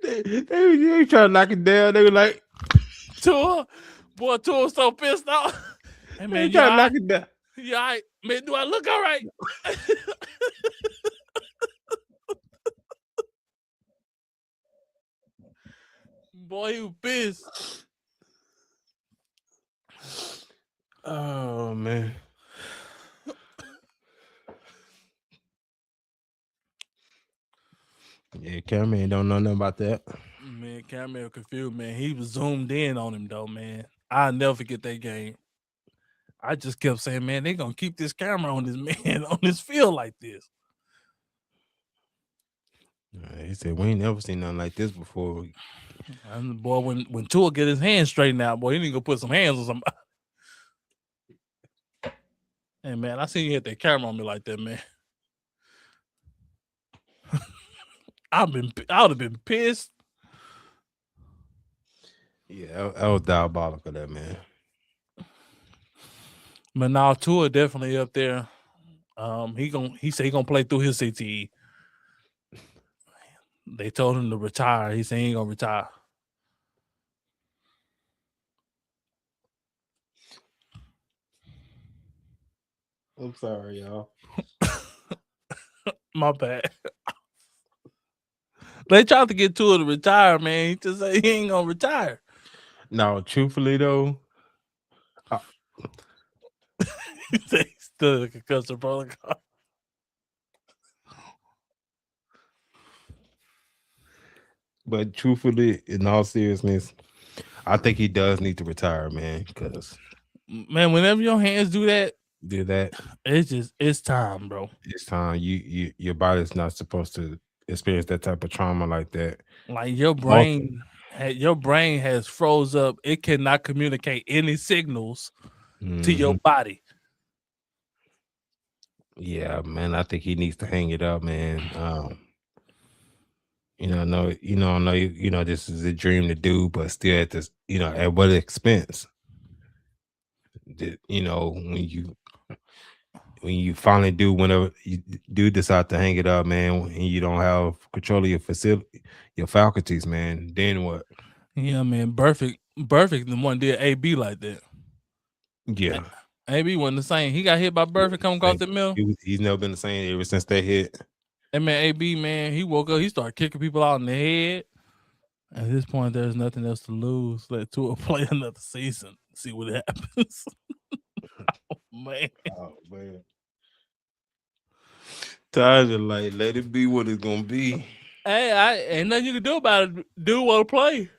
They trying to knock it down. They were like, Tua was so pissed off. Hey, man, you trying to knock right? it down. You all right? Man, do I look all right? Boy, he was pissed. Oh, man. Yeah, cameraman don't know nothing about that. Man, cameraman confused, man. He was zoomed in on him, though, man. I'll never forget that game. I just kept saying, man, they're going to keep this camera on this man on this field like this. He said, we ain't never seen nothing like this before. And boy, when Tua get his hands straightened out, boy, he need to go put some hands on somebody. Hey, man, I seen you hit that camera on me like that, man. I would have been pissed. Yeah, that was diabolical, that man. But now Tua definitely up there. He said he gonna play through his CTE. They told him to retire. He said he ain't gonna retire. I'm sorry, y'all. My bad. They tried to get Tua to retire, man. He just said he ain't gonna retire. No, truthfully though, They still concussive protocol. but truthfully, in all seriousness, I think he does need to retire, man. Because man, whenever your hands do that, it's time, bro. It's time. Your body's not supposed to experience that type of trauma like that. Like your brain has froze up. It cannot communicate any signals to your body. Yeah, man. I think he needs to hang it up, man. I know this is a dream to do, but still at this, at what expense? When you finally do, whenever you do decide to hang it up, man, and you don't have control of your faculties, man, then what? Yeah, man. Perfect. The one did AB like that. Yeah. AB wasn't the same. He got hit by Perfect coming across the middle. He's never been the same ever since that hit. And man, AB, man, he woke up, he started kicking people out in the head. At this point, there's nothing else to lose. Let Tua play another season. See what happens. Man. Oh, man. Tyler, like, let it be what it's gonna be. Hey, ain't nothing you can do about it. Dude want to play.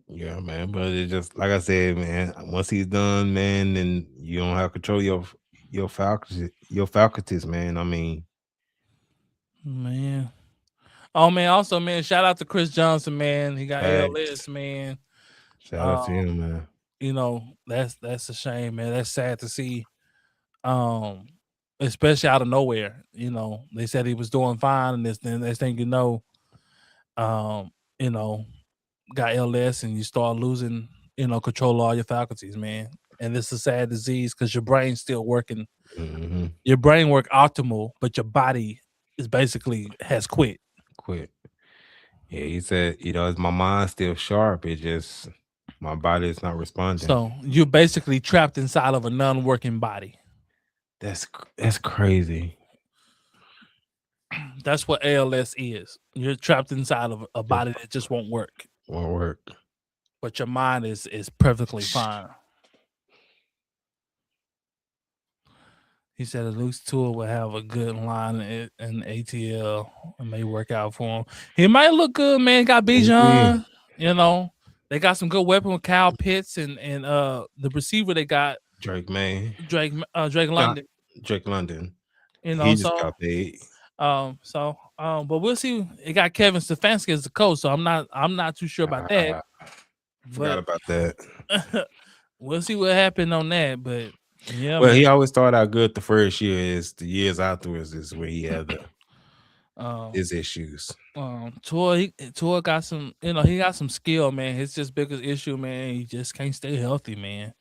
Yeah, man. But it's just like I said, man. Once he's done, man, then you don't have control of your faculties, man. I mean, man. Oh man, also, man, shout out to Chris Johnson, man. He got ALS, man. Shout out to him, man. That's a shame, man. That's sad to see. Especially out of nowhere. They said he was doing fine, and then next thing got LS, and you start losing, control of all your faculties, man. And it's a sad disease because your brain's still working Mm-hmm. Your brain work optimal, but your body is basically has quit. Quit. Yeah, he said, is my mind still sharp? It just my body is not responding. So you're basically trapped inside of a non-working body. That's crazy. That's what ALS is. You're trapped inside of a body that just won't work. Won't work. But your mind is perfectly fine. He said a loose tool will have a good line in ATL and may work out for him. He might look good, man. Got Bijan, They got some good weapon with Kyle Pitts and the receiver they got Drake, man. Drake London. Drake London. He just got paid. But we'll see. It got Kevin Stefanski as the coach, so I'm not too sure about that. Forgot about that. We'll see what happened on that, but yeah. Well, he always started out good the first year. Is the years afterwards is where he had his issues. Tua got some, he got some skill, man. His just biggest issue, man, he just can't stay healthy, man.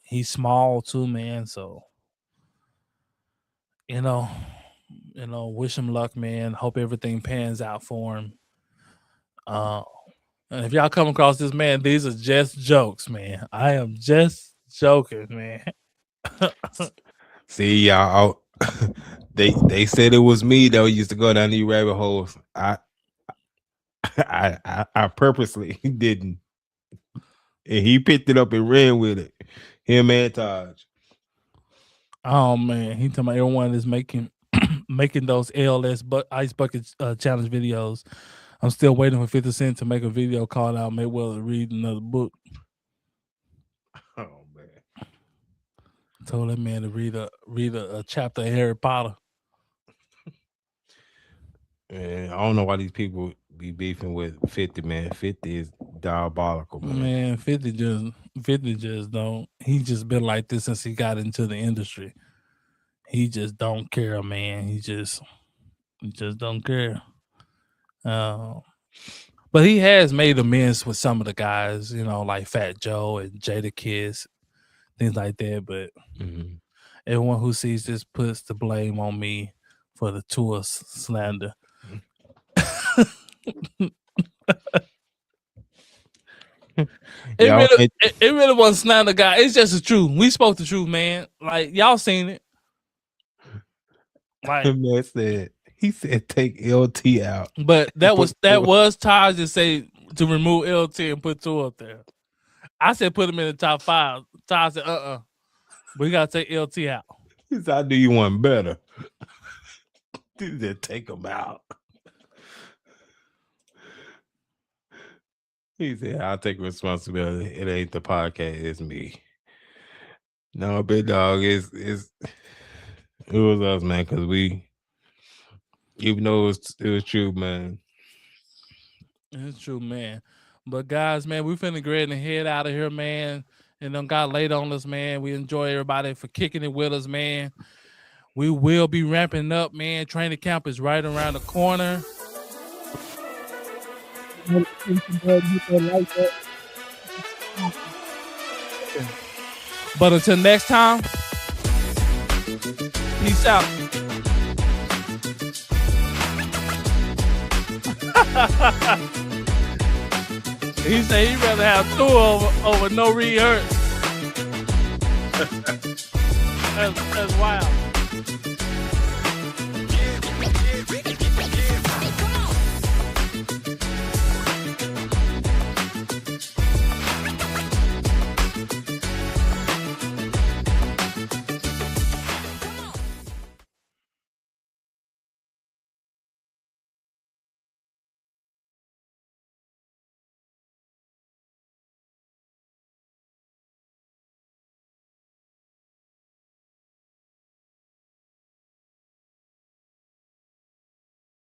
He's small too, man. So, wish him luck, man. Hope everything pans out for him. And if y'all come across this, man, these are just jokes, man. I am just joking, man. See, y'all, they said it was me that used to go down these rabbit holes. I purposely didn't. And he picked it up and ran with it. Him and Taj. Oh man, he talking about everyone is making those ALS ice bucket challenge videos. I'm still waiting for 50 Cent to make a video called out Mayweather read another book. Oh man. Told that man to read a chapter of Harry Potter. Man, I don't know why these people be beefing with 50, man. 50 is diabolical, man. Man, 50 just don't. He just been like this since he got into the industry. He just don't care, man. He just don't care. But he has made amends with some of the guys, like Fat Joe and Jada Kiss, things like that. But everyone who sees this puts the blame on me for the Tua slander. It really wasn't slander, guy. It's just the truth. We spoke the truth, man. Like y'all seen it. Like man said, he said take LT out. But that was Taj to say to remove LT and put Tua up there. I said put him in the top 5. Taj said we gotta take LT out. He said, I do you one better. He said take him out. He said, I'll take responsibility. It ain't the podcast, it's me. No, big dog, it was us, man, because we, even though it was true, man. It's true, man. But guys, man, we finna go ahead and head out of here, man. And then got late on us, man. We enjoy everybody for kicking it with us, man. We will be ramping up, man. Training camp is right around the corner. But until next time, peace out. He said he'd rather have Tua over no rehearse. That's wild.